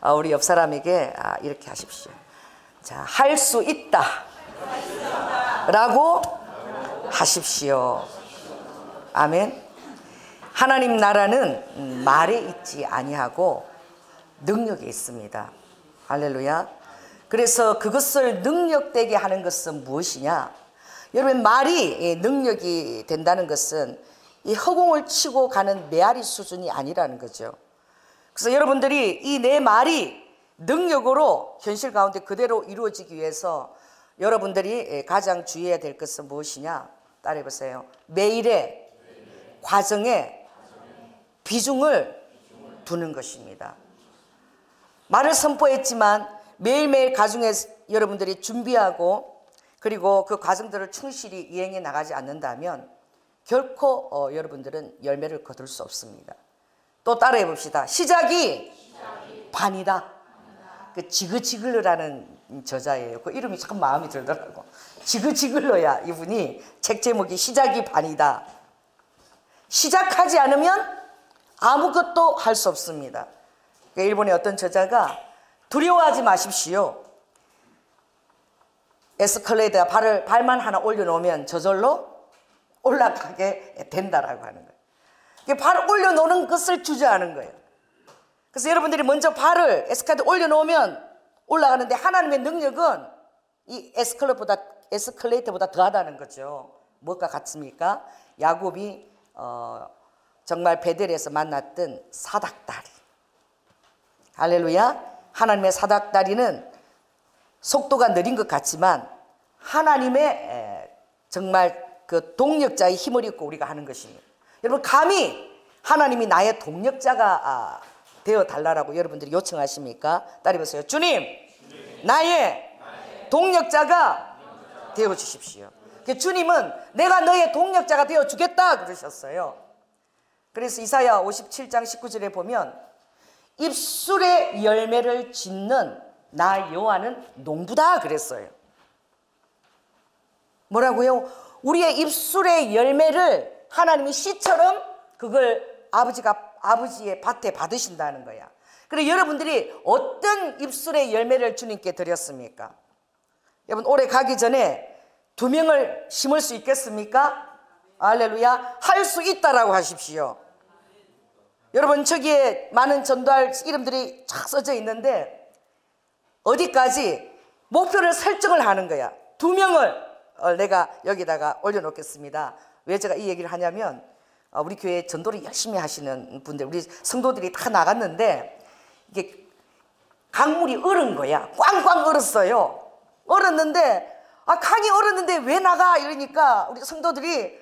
우리 옆 사람에게 이렇게 하십시오. 자, 할 수 있다 라고 하십시오. 아멘. 하나님 나라는 말에 있지 아니하고 능력에 있습니다. 할렐루야. 그래서 그것을 능력되게 하는 것은 무엇이냐? 여러분, 말이 능력이 된다는 것은 이 허공을 치고 가는 메아리 수준이 아니라는 거죠. 그래서 여러분들이 이 내 말이 능력으로 현실 가운데 그대로 이루어지기 위해서 여러분들이 가장 주의해야 될 것은 무엇이냐? 따라해 보세요. 매일의 과정에 비중을 두는 것입니다. 말을 선포했지만 매일매일 가정에 여러분들이 준비하고 그리고 그 과정들을 충실히 이행해 나가지 않는다면 결코 여러분들은 열매를 거둘 수 없습니다. 또 따라해 봅시다. 시작이 반이다. 그 지그지글러라는 저자예요. 그 이름이 참 마음에 들더라고. 지그지글러야. 이분이 책 제목이 시작이 반이다. 시작하지 않으면 아무것도 할 수 없습니다. 일본의 어떤 저자가 두려워하지 마십시오. 에스컬레이터에 발만 하나 올려놓으면 저절로 올라가게 된다라고 하는 거예요. 발을 올려놓는 것을 주저하는 거예요. 그래서 여러분들이 먼저 발을 에스컬레이터에 올려놓으면 올라가는데 하나님의 능력은 이 에스컬레이터보다 더하다는 거죠. 뭐가 같습니까? 야곱이 정말 베델에서 만났던 사닥다리. 할렐루야. 하나님의 사닥다리는 속도가 느린 것 같지만 하나님의 정말 그 동력자의 힘을 입고 우리가 하는 것입니다. 여러분, 감히 하나님이 나의 동력자가 되어 달라고 여러분들이 요청하십니까? 따라해보세요. 주님, 나의 동력자가 되어 주십시오. 주님은 내가 너의 동력자가 되어 주겠다 그러셨어요. 그래서 이사야 57장 19절에 보면 입술의 열매를 짓는 나 여호와는 농부다 그랬어요. 뭐라고요? 우리의 입술의 열매를 하나님이 씨처럼 그걸 아버지의 밭에 받으신다는 거야. 그래, 여러분들이 어떤 입술의 열매를 주님께 드렸습니까? 여러분, 올해 가기 전에 2명을 심을 수 있겠습니까? 할렐루야. 할 수 있다라고 하십시오. 여러분, 저기에 많은 전도할 이름들이 쫙 써져 있는데 어디까지 목표를 설정을 하는 거야. 2명을 내가 여기다가 올려놓겠습니다. 왜 제가 이 얘기를 하냐면 우리 교회 전도를 열심히 하시는 분들, 우리 성도들이 다 나갔는데 이게 강물이 얼은 거야. 꽝꽝 얼었어요. 얼었는데 강이 얼었는데 왜 나가? 이러니까 우리 성도들이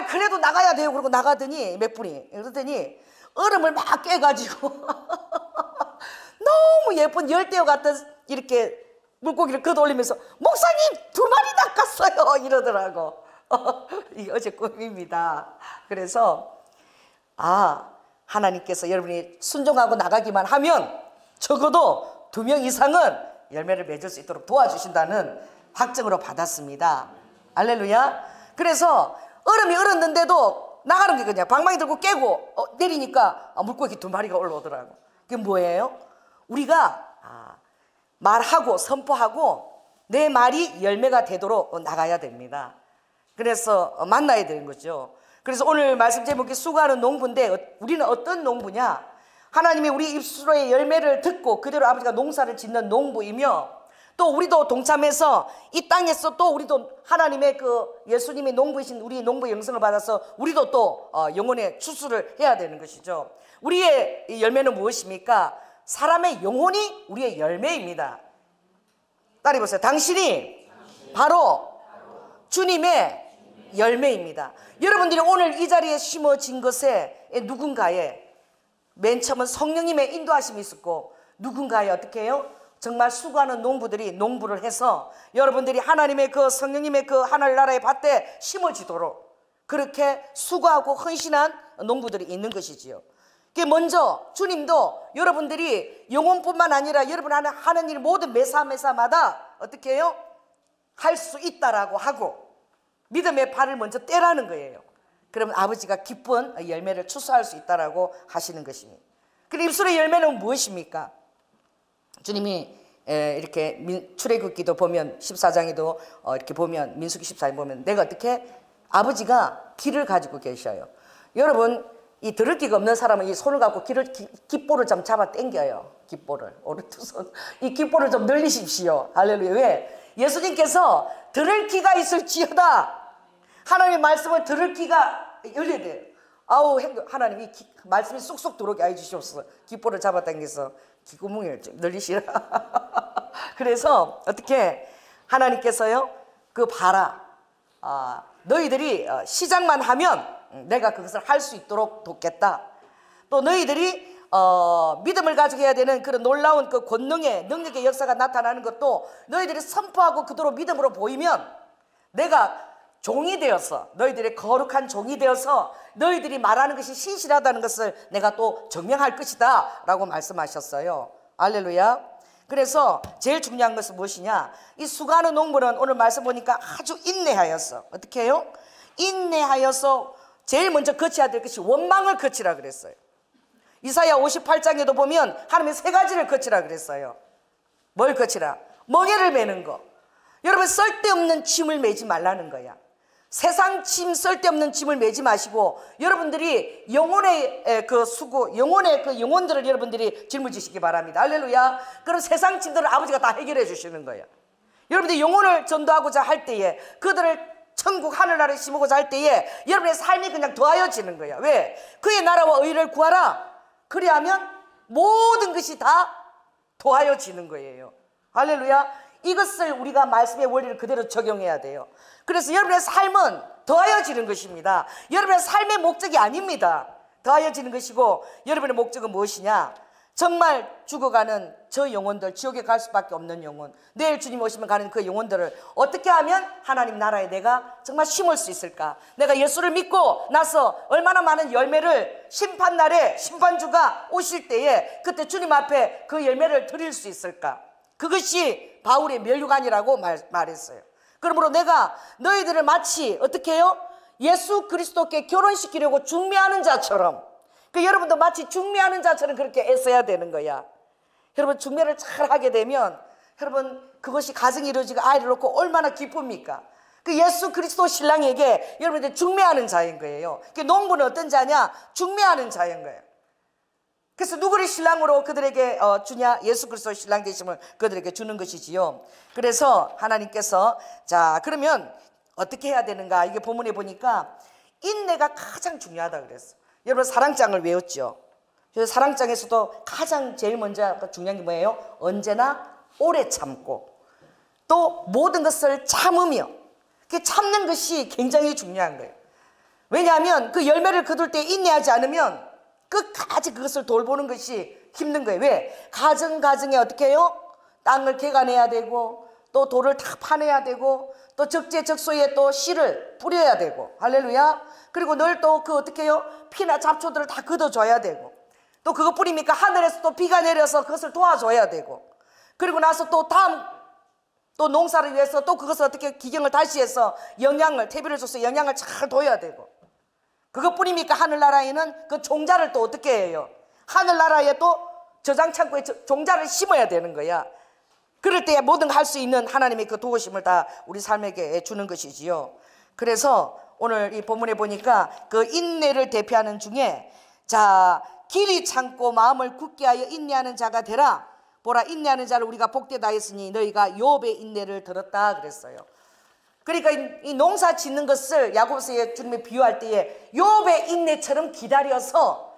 그래도 나가야 돼요. 그러고 나가더니 몇 분이 그러더니 얼음을 막 깨가지고 너무 예쁜 열대어 같은 이렇게 물고기를 걷어올리면서 목사님 2마리 낚았어요 이러더라고. 이게 어제 꿈입니다. 그래서 하나님께서 여러분이 순종하고 나가기만 하면 적어도 2명 이상은 열매를 맺을 수 있도록 도와주신다는 확증으로 받았습니다. 할렐루야. 그래서 얼음이 얼었는데도 나가는 게 그냥 방망이 들고 깨고 내리니까 물고기 2마리가 올라오더라고. 그게 뭐예요? 우리가 말하고 선포하고 내 말이 열매가 되도록 나가야 됩니다. 그래서 만나야 되는 거죠. 그래서 오늘 말씀 제목이 수고하는 농부인데 우리는 어떤 농부냐? 하나님이 우리 입술의 열매를 듣고 그대로 아버지가 농사를 짓는 농부이며 또 우리도 동참해서 이 땅에서 또 우리도 하나님의 그 예수님이 농부이신 우리 농부의 영성을 받아서 우리도 또 영혼의 추수를 해야 되는 것이죠. 우리의 열매는 무엇입니까? 사람의 영혼이 우리의 열매입니다. 따라해보세요. 당신이 바로 주님의 열매입니다. 여러분들이 오늘 이 자리에 심어진 것에 누군가에 맨 처음은 성령님의 인도하심이 있었고 누군가에 어떻게 해요? 정말 수고하는 농부들이 농부를 해서 여러분들이 하나님의 그 성령님의 그 하늘나라의 밭에 심어지도록 그렇게 수고하고 헌신한 농부들이 있는 것이지요. 먼저 주님도 여러분들이 영혼뿐만 아니라 여러분 하는 일 모든 매사매사마다 어떻게 해요? 할 수 있다라고 하고 믿음의 발을 먼저 떼라는 거예요. 그러면 아버지가 기쁜 열매를 추수할 수 있다라고 하시는 것입니다. 그럼 입술의 열매는 무엇입니까? 주님이 이렇게 출애굽기도 보면 14장에도 이렇게 보면 민수기 14장 보면 내가 어떻게 아버지가 길을 가지고 계셔요. 여러분 이 들을기가 없는 사람은 이 손을 갖고 깃볼을 좀 잡아 당겨요. 깃볼을 오른쪽 손 이 깃볼을 좀 늘리십시오. 할렐루야. 왜? 예수님께서 들을 귀가 있을지어다. 하나님의 말씀을 들을 귀가 열려야 돼요. 아우 하나님이 말씀이 쏙쏙 들어오게 해주시옵소서. 깃볼을 잡아 당겨서 귀구멍을 좀 늘리시라. 그래서 어떻게 하나님께서요 그 봐라 너희들이 시작만 하면 내가 그것을 할 수 있도록 돕겠다. 또 너희들이 믿음을 가지고 해야 되는 그런 놀라운 그 권능의 능력의 역사가 나타나는 것도 너희들이 선포하고 그대로 믿음으로 보이면 내가 종이 되어서 너희들의 거룩한 종이 되어서 너희들이 말하는 것이 신실하다는 것을 내가 또 증명할 것이다 라고 말씀하셨어요. 할렐루야. 그래서 제일 중요한 것은 무엇이냐, 이 수고하는 농부는 오늘 말씀 보니까 아주 인내하여서 어떻게 해요? 인내하여서 제일 먼저 거쳐야 될 것이 원망을 거치라 그랬어요. 이사야 58장에도 보면 하나님이 세 가지를 거치라 그랬어요. 뭘 거치라? 멍에를 매는 거. 여러분 쓸데없는 짐을 매지 말라는 거야. 세상 짐, 쓸데없는 짐을 매지 마시고 여러분들이 영혼의 그 수고, 영혼의 그 영혼들을 여러분들이 짊어지시기 바랍니다. 할렐루야. 그럼 세상 짐들을 아버지가 다 해결해 주시는 거예요. 여러분들이 영혼을 전도하고자 할 때에 그들을 천국 하늘나라에 심고자 할 때에 여러분의 삶이 그냥 더하여지는 거야. 왜? 그의 나라와 의를 구하라. 그리하면 모든 것이 다 더하여지는 거예요. 할렐루야. 이것을 우리가 말씀의 원리를 그대로 적용해야 돼요. 그래서 여러분의 삶은 더하여지는 것입니다. 여러분의 삶의 목적이 아닙니다. 더하여지는 것이고 여러분의 목적은 무엇이냐? 정말 죽어가는 저 영혼들, 지옥에 갈 수밖에 없는 영혼, 내일 주님 오시면 가는 그 영혼들을 어떻게 하면 하나님 나라에 내가 정말 심을 수 있을까? 내가 예수를 믿고 나서 얼마나 많은 열매를 심판날에 심판주가 오실 때에 그때 주님 앞에 그 열매를 드릴 수 있을까? 그것이 바울의 멸류관이라고 말했어요. 그러므로 내가 너희들을 마치 어떻게 해요? 예수 그리스도께 결혼시키려고 중매하는 자처럼, 그 여러분도 마치 중매하는 자처럼 그렇게 애써야 되는 거야. 여러분 중매를 잘 하게 되면 여러분 그것이 가정이 이루어지고 아이를 놓고 얼마나 기쁩니까? 그 예수 그리스도 신랑에게 여러분들 중매하는 자인 거예요. 그 농부는 어떤 자냐? 중매하는 자인 거예요. 그래서 누구를 신랑으로 그들에게 주냐? 예수 그리스도 신랑 되심을 그들에게 주는 것이지요. 그래서 하나님께서 자 그러면 어떻게 해야 되는가? 이게 본문에 보니까 인내가 가장 중요하다 그랬어. 여러분 사랑장을 외웠죠. 그래서 사랑장에서도 가장 제일 먼저 중요한 게 뭐예요? 언제나 오래 참고 또 모든 것을 참으며, 그 참는 것이 굉장히 중요한 거예요. 왜냐하면 그 열매를 거둘 때 인내하지 않으면 끝까지 그것을 돌보는 것이 힘든 거예요. 왜? 가정에 어떻게 해요? 땅을 개간해야 되고 또 돌을 다 파내야 되고 또 적재적소에 또 씨를 뿌려야 되고, 할렐루야. 그리고 늘 또 그 어떻게 해요? 피나 잡초들을 다 걷어줘야 되고, 또 그거 뿌리니까 하늘에서 또 비가 내려서 그것을 도와줘야 되고, 그리고 나서 또 다음 또 농사를 위해서 또 그것을 어떻게 기경을 다시 해서 영양을 퇴비를 줘서 영양을 잘 둬야 되고, 그것 뿌리니까 하늘나라에는 그 종자를 또 어떻게 해요? 하늘나라에 또 저장창고에 종자를 심어야 되는 거야. 그럴 때 모든 걸 할 수 있는 하나님의 그 도우심을 다 우리 삶에게 주는 것이지요. 그래서 오늘 이 본문에 보니까 그 인내를 대표하는 중에 자 길이 참고 마음을 굳게 하여 인내하는 자가 되라. 보라 인내하는 자를 우리가 복되다 했으니 너희가 욥의 인내를 들었다 그랬어요. 그러니까 이 농사 짓는 것을 야고보서에 주님이 비유할 때에 욥의 인내처럼 기다려서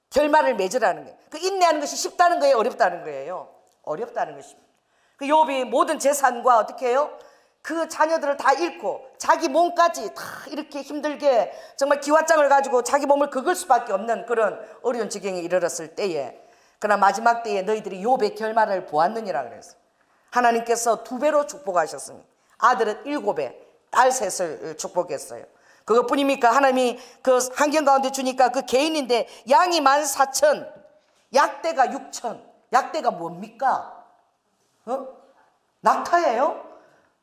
결말을 맺으라는 거예요. 그 인내하는 것이 쉽다는 거예요? 어렵다는 거예요? 어렵다는 것입니다. 그 욥이 모든 재산과 어떻게 해요? 그 자녀들을 다 잃고 자기 몸까지 다 이렇게 힘들게 정말 기왓장을 가지고 자기 몸을 긁을 수밖에 없는 그런 어려운 지경에 이르렀을 때에, 그러나 마지막 때에 너희들이 욥의 결말을 보았느니라 그래서 하나님께서 2배로 축복하셨습니다. 아들은 7에 딸 3을 축복했어요. 그것뿐입니까? 하나님이 그 환경 가운데 주니까 그 개인인데 양이 14,000, 약대가 6,000. 약대가 뭡니까? 낙타예요?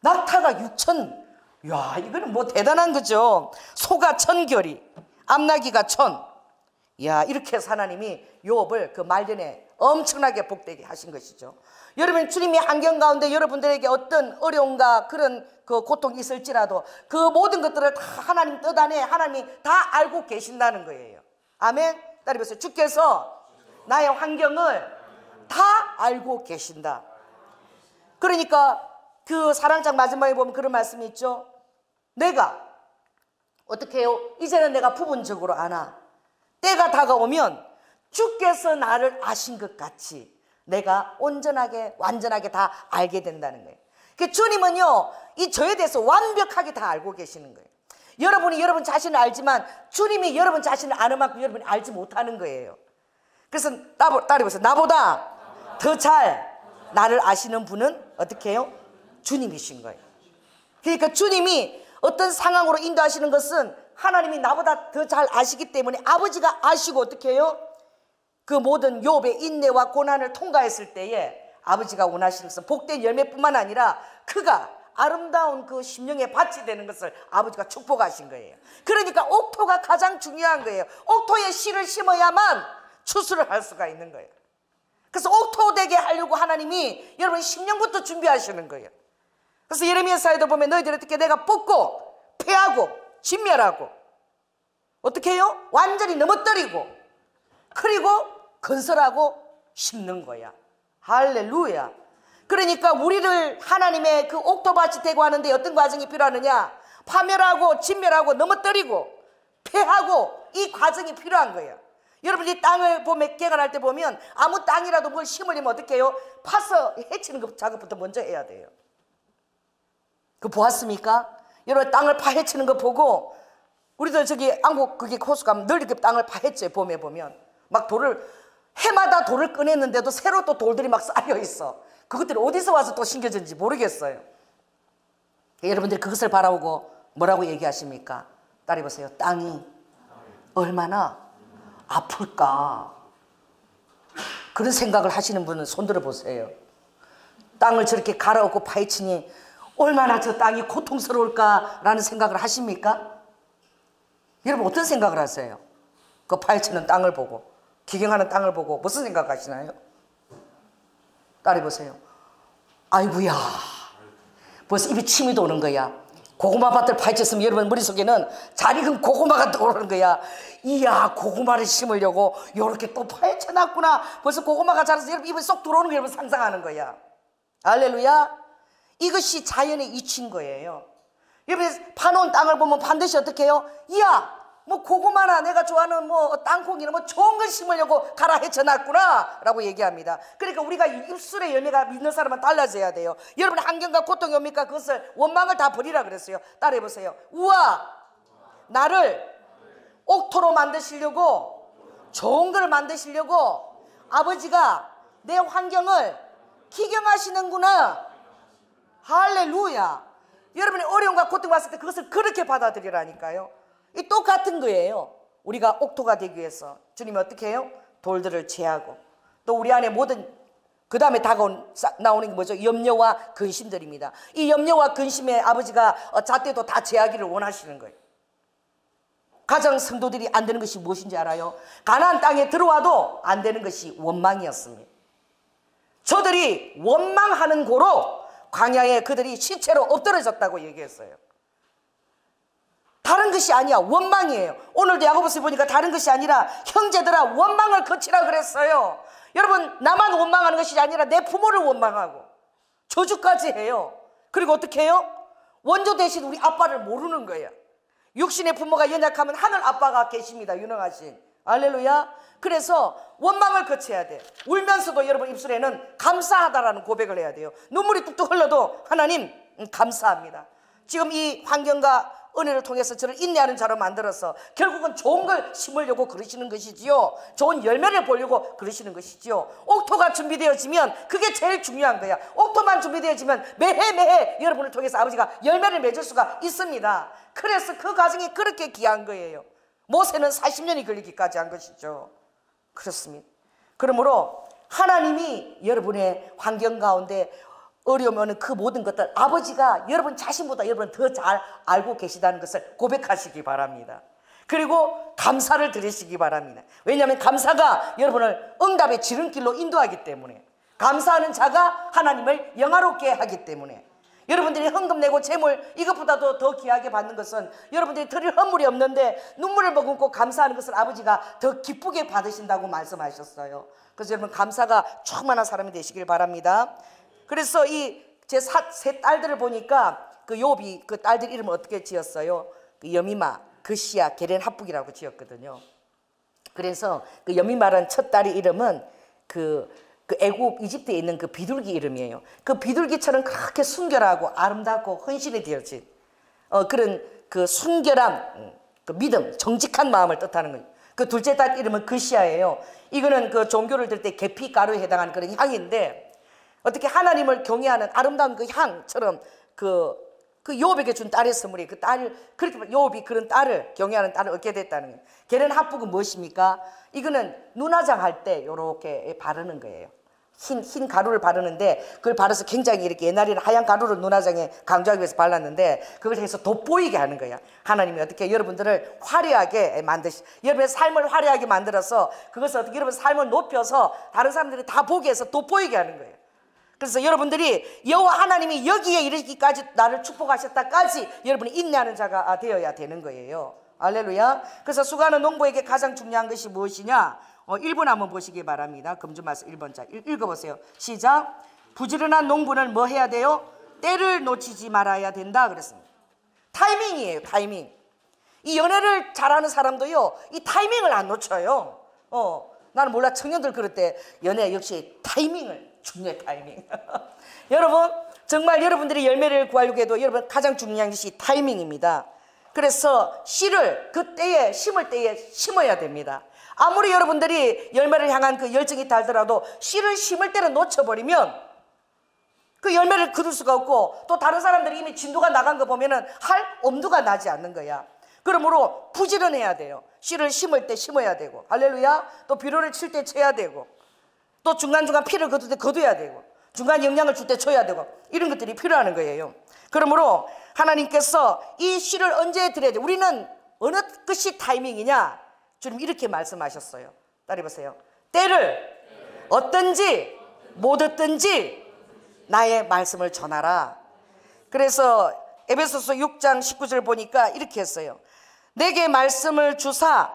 낙타가 6,000. 야, 이거는 뭐 대단한 거죠. 소가 1,000결이, 암나기가 1,000. 야, 이렇게 해서 하나님이 욥을 그 말년에 엄청나게 복되게 하신 것이죠. 여러분, 주님이 환경 가운데 여러분들에게 어떤 어려움과 그런 그 고통이 있을지라도 그 모든 것들을 다 하나님 뜻 안에 하나님이 다 알고 계신다는 거예요. 아멘. 따라 보세요. 주께서 나의 환경을 다 알고 계신다. 그러니까 그 사랑장 마지막에 보면 그런 말씀이 있죠. 내가 어떻게 해요? 이제는 내가 부분적으로 아나. 때가 다가오면 주께서 나를 아신 것 같이 내가 온전하게 완전하게 다 알게 된다는 거예요. 그 주님은요, 이 저에 대해서 완벽하게 다 알고 계시는 거예요. 여러분이 여러분 자신을 알지만 주님이 여러분 자신을 아는 만큼 여러분이 알지 못하는 거예요. 그래서 따라해보세요. 나보다 더 잘 나를 아시는 분은 어떻게 해요? 주님이신 거예요. 그러니까 주님이 어떤 상황으로 인도하시는 것은 하나님이 나보다 더 잘 아시기 때문에 아버지가 아시고 어떻게 해요? 그 모든 욥의 인내와 고난을 통과했을 때에 아버지가 원하시는 것은 복된 열매뿐만 아니라 그가 아름다운 그 심령의 밭이 되는 것을 아버지가 축복하신 거예요. 그러니까 옥토가 가장 중요한 거예요. 옥토에 씨를 심어야만 추수를 할 수가 있는 거예요. 그래서 옥토 되게 하려고 하나님이 여러분 10년부터 준비하시는 거예요. 그래서 예레미야서에도 보면 너희들 어떻게 내가 뽑고 패하고 진멸하고 어떻게 해요? 완전히 넘어뜨리고 그리고 건설하고 심는 거야. 할렐루야. 그러니까 우리를 하나님의 그 옥토밭이 되고 하는데 어떤 과정이 필요하느냐? 파멸하고 진멸하고 넘어뜨리고 패하고 이 과정이 필요한 거예요. 여러분 이 땅을 보면 개간할 때 보면 아무 땅이라도 뭘 심으려면 어떻게 해요? 파서 해치는 그 작업부터 먼저 해야 돼요. 그 보았습니까? 여러분 땅을 파헤치는 거 보고 우리들 저기 안국 그게 호수 가면 늘 이렇게 땅을 파헤쳐요. 봄에 보면 막 돌을 해마다 돌을 꺼냈는데도 새로 또 돌들이 막 쌓여 있어. 그것들이 어디서 와서 또 심겨졌는지 모르겠어요. 여러분들이 그것을 바라보고 뭐라고 얘기하십니까? 따라해보세요. 땅이 얼마나 아플까 그런 생각을 하시는 분은 손들어 보세요. 땅을 저렇게 갈아엎고 파헤치니 얼마나 저 땅이 고통스러울까라는 생각을 하십니까? 여러분 어떤 생각을 하세요? 그 파헤치는 땅을 보고 기경하는 땅을 보고 무슨 생각하시나요? 따라해보세요. 아이고야 벌써 입에 침이 도는 거야. 고구마 밭을 파헤쳤으면 여러분 머릿속에는 잘 익은 고구마가 떠오르는 거야. 이야 고구마를 심으려고 이렇게 또 파헤쳐놨구나. 벌써 고구마가 자라서 여러분 입에 쏙 들어오는 거 여러분 상상하는 거야. 할렐루야. 이것이 자연의 이치인 거예요. 여러분 파놓은 땅을 보면 반드시 어떻게 해요? 이야 뭐 고구마나 내가 좋아하는 뭐 땅콩이나 뭐 좋은 걸 심으려고 갈아 헤쳐놨구나 라고 얘기합니다. 그러니까 우리가 입술의 열매가 믿는 사람은 달라져야 돼요. 여러분 환경과 고통이 옵니까? 그것을 원망을 다 버리라 그랬어요. 따라해보세요. 우와 나를 옥토로 만드시려고 좋은 걸 만드시려고 아버지가 내 환경을 기경하시는구나. 할렐루야. 여러분의 어려움과 고통 왔을 때 그것을 그렇게 받아들이라니까요. 이 똑같은 거예요. 우리가 옥토가 되기 위해서 주님이 어떻게 해요? 돌들을 제하고 또 우리 안에 모든 그 다음에 나오는 게 뭐죠? 염려와 근심들입니다. 이 염려와 근심에 아버지가 잣대도 다 제하기를 원하시는 거예요. 가장 성도들이 안 되는 것이 무엇인지 알아요? 가나안 땅에 들어와도 안 되는 것이 원망이었습니다. 저들이 원망하는 고로 광야에 그들이 시체로 엎드러졌다고 얘기했어요. 다른 것이 아니야. 원망이에요. 오늘도 야고보서에 보니까 다른 것이 아니라 형제들아 원망을 거치라 그랬어요. 여러분 나만 원망하는 것이 아니라 내 부모를 원망하고 저주까지 해요. 그리고 어떻게 해요? 원조 대신 우리 아빠를 모르는 거예요. 육신의 부모가 연약하면 하늘 아빠가 계십니다. 유능하신. 할렐루야. 그래서 원망을 거쳐야 돼. 울면서도 여러분 입술에는 감사하다라는 고백을 해야 돼요. 눈물이 뚝뚝 흘러도 하나님 감사합니다. 지금 이 환경과 은혜를 통해서 저를 인내하는 자로 만들어서 결국은 좋은 걸 심으려고 그러시는 것이지요. 좋은 열매를 보려고 그러시는 것이지요. 옥토가 준비되어지면 그게 제일 중요한 거야. 옥토만 준비되어지면 매해 여러분을 통해서 아버지가 열매를 맺을 수가 있습니다. 그래서 그 과정이 그렇게 귀한 거예요. 모세는 40년이 걸리기까지 한 것이죠. 그렇습니다. 그러므로 하나님이 여러분의 환경 가운데 어려우면 그 모든 것들 아버지가 여러분 자신보다 여러분 더 잘 알고 계시다는 것을 고백하시기 바랍니다. 그리고 감사를 드리시기 바랍니다. 왜냐하면 감사가 여러분을 응답의 지름길로 인도하기 때문에, 감사하는 자가 하나님을 영화롭게 하기 때문에, 여러분들이 헌금 내고 재물 이것보다도 더 귀하게 받는 것은 여러분들이 드릴 헌물이 없는데 눈물을 머금고 감사하는 것을 아버지가 더 기쁘게 받으신다고 말씀하셨어요. 그래서 여러분 감사가 충만한 사람이 되시길 바랍니다. 그래서 이 제 세 딸들을 보니까 그 욥이 그 딸들 이름을 어떻게 지었어요? 그 여미마, 그시야, 게렌 합북이라고 지었거든요. 그래서 그 여미마라는 첫 딸의 이름은 그 애굽 이집트에 있는 그 비둘기 이름이에요. 그 비둘기처럼 그렇게 순결하고 아름답고 헌신이 되어진 그런 그 순결함, 그 믿음, 정직한 마음을 뜻하는 거예요. 그 둘째 딸 이름은 그시야예요. 이거는 그 종교를 들 때 계피 가루에 해당하는 그런 향인데, 어떻게 하나님을 경외하는 아름다운 그 향처럼 그 욥에게 준 딸의 선물이 그 딸, 그렇게 욥이 그런 딸을 경외하는 딸을 얻게 됐다는 거예요. 게렌 합북은 무엇입니까? 이거는 눈화장 할 때 이렇게 바르는 거예요. 흰 가루를 바르는데, 그걸 바르서 굉장히 이렇게, 옛날에는 하얀 가루를 눈화장에 강조하기 위해서 발랐는데 그걸 해서 돋보이게 하는 거야. 하나님이 어떻게 여러분들을 화려하게 여러분의 삶을 화려하게 만들어서 그것을 어떻게 여러분 삶을 높여서 다른 사람들이 다 보게 해서 돋보이게 하는 거예요. 그래서 여러분들이 여호와 하나님이 여기에 이르기까지 나를 축복하셨다까지 여러분이 인내하는 자가 되어야 되는 거예요. 할렐루야. 그래서 수고하는 농부에게 가장 중요한 것이 무엇이냐? 1번 한번 보시기 바랍니다. 금주마서 1번자 읽어보세요. 시작. 부지런한 농부는 뭐 해야 돼요? 때를 놓치지 말아야 된다 그랬습니다. 타이밍이에요. 타이밍. 이 연애를 잘하는 사람도요, 이 타이밍을 안 놓쳐요. 나는 몰라, 청년들 그럴 때 연애 역시 타이밍을 중요해. 타이밍. 여러분 정말 여러분들이 열매를 구하려고 해도 여러분 가장 중요한 것이 타이밍입니다. 그래서 씨를 그 때에 심을 때에 심어야 됩니다. 아무리 여러분들이 열매를 향한 그 열정이 달더라도 씨를 심을 때는 놓쳐버리면 그 열매를 거둘 수가 없고, 또 다른 사람들이 이미 진도가 나간 거 보면은 할 엄두가 나지 않는 거야. 그러므로 부지런해야 돼요. 씨를 심을 때 심어야 되고, 할렐루야. 또 비료를 칠 때 쳐야 되고, 또 중간중간 피를 거둘 때 거둬야 되고, 중간 영양을 줄 때 줘야 되고, 이런 것들이 필요한 거예요. 그러므로 하나님께서 이 씨를 언제 드려야 돼? 우리는 어느 것이 타이밍이냐? 주님 이렇게 말씀하셨어요. 따라해보세요. 때를 얻든지 못 얻든지 나의 말씀을 전하라. 그래서 에베소서 6장 19절 보니까 이렇게 했어요. 내게 말씀을 주사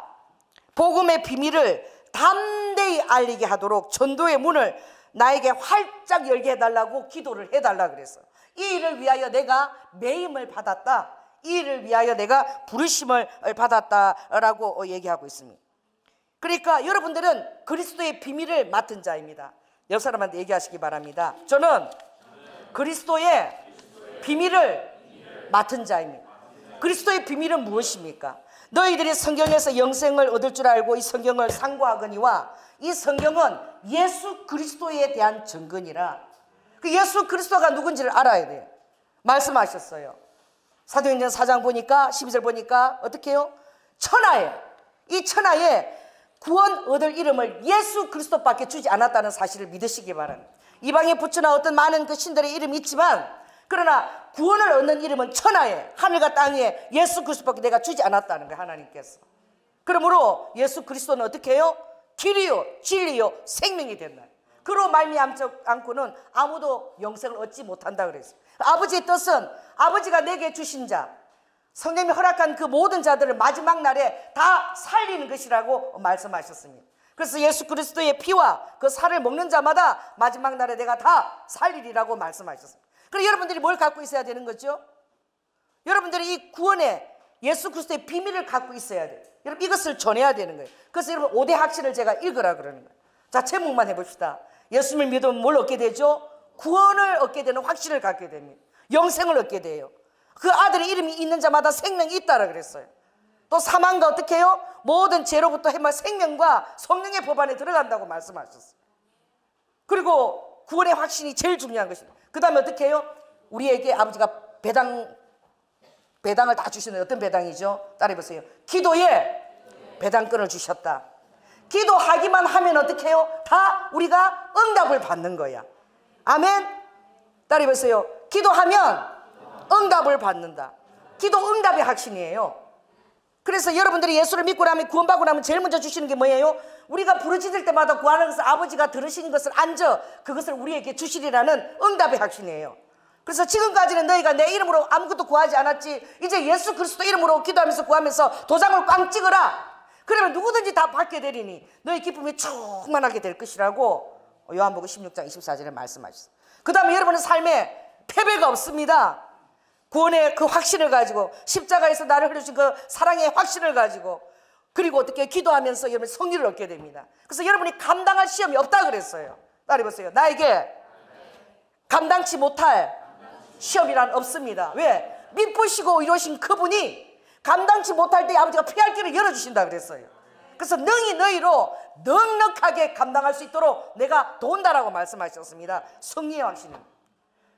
복음의 비밀을 담대히 알리게 하도록 전도의 문을 나에게 활짝 열게 해달라고 기도를 해달라 그랬어요. 이 일을 위하여 내가 매임을 받았다. 이 일을 위하여 내가 부르심을 받았다라고 얘기하고 있습니다. 그러니까 여러분들은 그리스도의 비밀을 맡은 자입니다. 옆 사람한테 얘기하시기 바랍니다. 저는 그리스도의 비밀을 맡은 자입니다. 그리스도의 비밀은 무엇입니까? 너희들이 성경에서 영생을 얻을 줄 알고 이 성경을 상고하거니와 이 성경은 예수 그리스도에 대한 증거니라. 그 예수 그리스도가 누군지를 알아야 돼요. 말씀하셨어요. 사도행전 4장 보니까 12절 보니까 어떻게 해요? 천하에, 이 천하에 구원 얻을 이름을 예수 그리스도밖에 주지 않았다는 사실을 믿으시기 바랍니다. 이방의 부처나 어떤 많은 그 신들의 이름이 있지만, 그러나 구원을 얻는 이름은 천하에, 하늘과 땅 위에 예수 그리스도밖에 내가 주지 않았다는 거예요. 하나님께서. 그러므로 예수 그리스도는 어떻게 해요? 길이요 진리요 생명이 된다. 그로 말미암지 않고는 아무도 영생을 얻지 못한다 그랬어요. 아버지의 뜻은 아버지가 내게 주신 자, 성령이 허락한 그 모든 자들을 마지막 날에 다 살리는 것이라고 말씀하셨습니다. 그래서 예수 그리스도의 피와 그 살을 먹는 자마다 마지막 날에 내가 다 살리리라고 말씀하셨습니다. 그럼 여러분들이 뭘 갖고 있어야 되는 거죠? 여러분들이 이 구원의 예수 그리스도의 비밀을 갖고 있어야 돼요. 여러분 이것을 전해야 되는 거예요. 그래서 여러분 5대 학신을 제가 읽으라 그러는 거예요. 자, 제목만 해봅시다. 예수님을 믿으면 뭘 얻게 되죠? 구원을 얻게 되는 확신을 갖게 됩니다. 영생을 얻게 돼요. 그 아들의 이름이 있는 자마다 생명이 있다라 그랬어요. 또 사망과 어떻게 해요? 모든 죄로부터 해마 생명과 성령의 법 안에 들어간다고 말씀하셨어요. 그리고 구원의 확신이 제일 중요한 것입니다. 그 다음에 어떻게 해요? 우리에게 아버지가 배당을 다 주시는 어떤 배당이죠? 따라해보세요. 기도에 배당권을 주셨다. 기도하기만 하면 어떻게 해요? 다 우리가 응답을 받는 거야. 아멘. 따라해보세요. 기도하면 응답을 받는다. 기도 응답의 확신이에요. 그래서 여러분들이 예수를 믿고 나면 구원받고 나면 제일 먼저 주시는 게 뭐예요? 우리가 부르짖을 때마다 구하는 것을 아버지가 들으시는 것을 앉아 그것을 우리에게 주시리라는 응답의 확신이에요. 그래서 지금까지는 너희가 내 이름으로 아무것도 구하지 않았지, 이제 예수 그리스도 이름으로 기도하면서 구하면서 도장을 꽝 찍어라. 그러면 누구든지 다 받게 되리니 너희 기쁨이 충만하게 될 것이라고 요한복음 16장 24절에 말씀하셨어요. 그 다음에 여러분의 삶에 패배가 없습니다. 구원의 그 확신을 가지고, 십자가에서 나를 흘려주신 그 사랑의 확신을 가지고, 그리고 어떻게 기도하면서 여러분 성리를 얻게 됩니다. 그래서 여러분이 감당할 시험이 없다 그랬어요. 따라해보세요. 나에게 감당치 못할 시험이란 없습니다. 왜? 믿으시고 이루신 그분이 감당치 못할 때 아버지가 피할 길을 열어주신다 그랬어요. 그래서 능히 너희로 넉넉하게 감당할 수 있도록 내가 도운다라고 말씀하셨습니다. 승리의 확신은.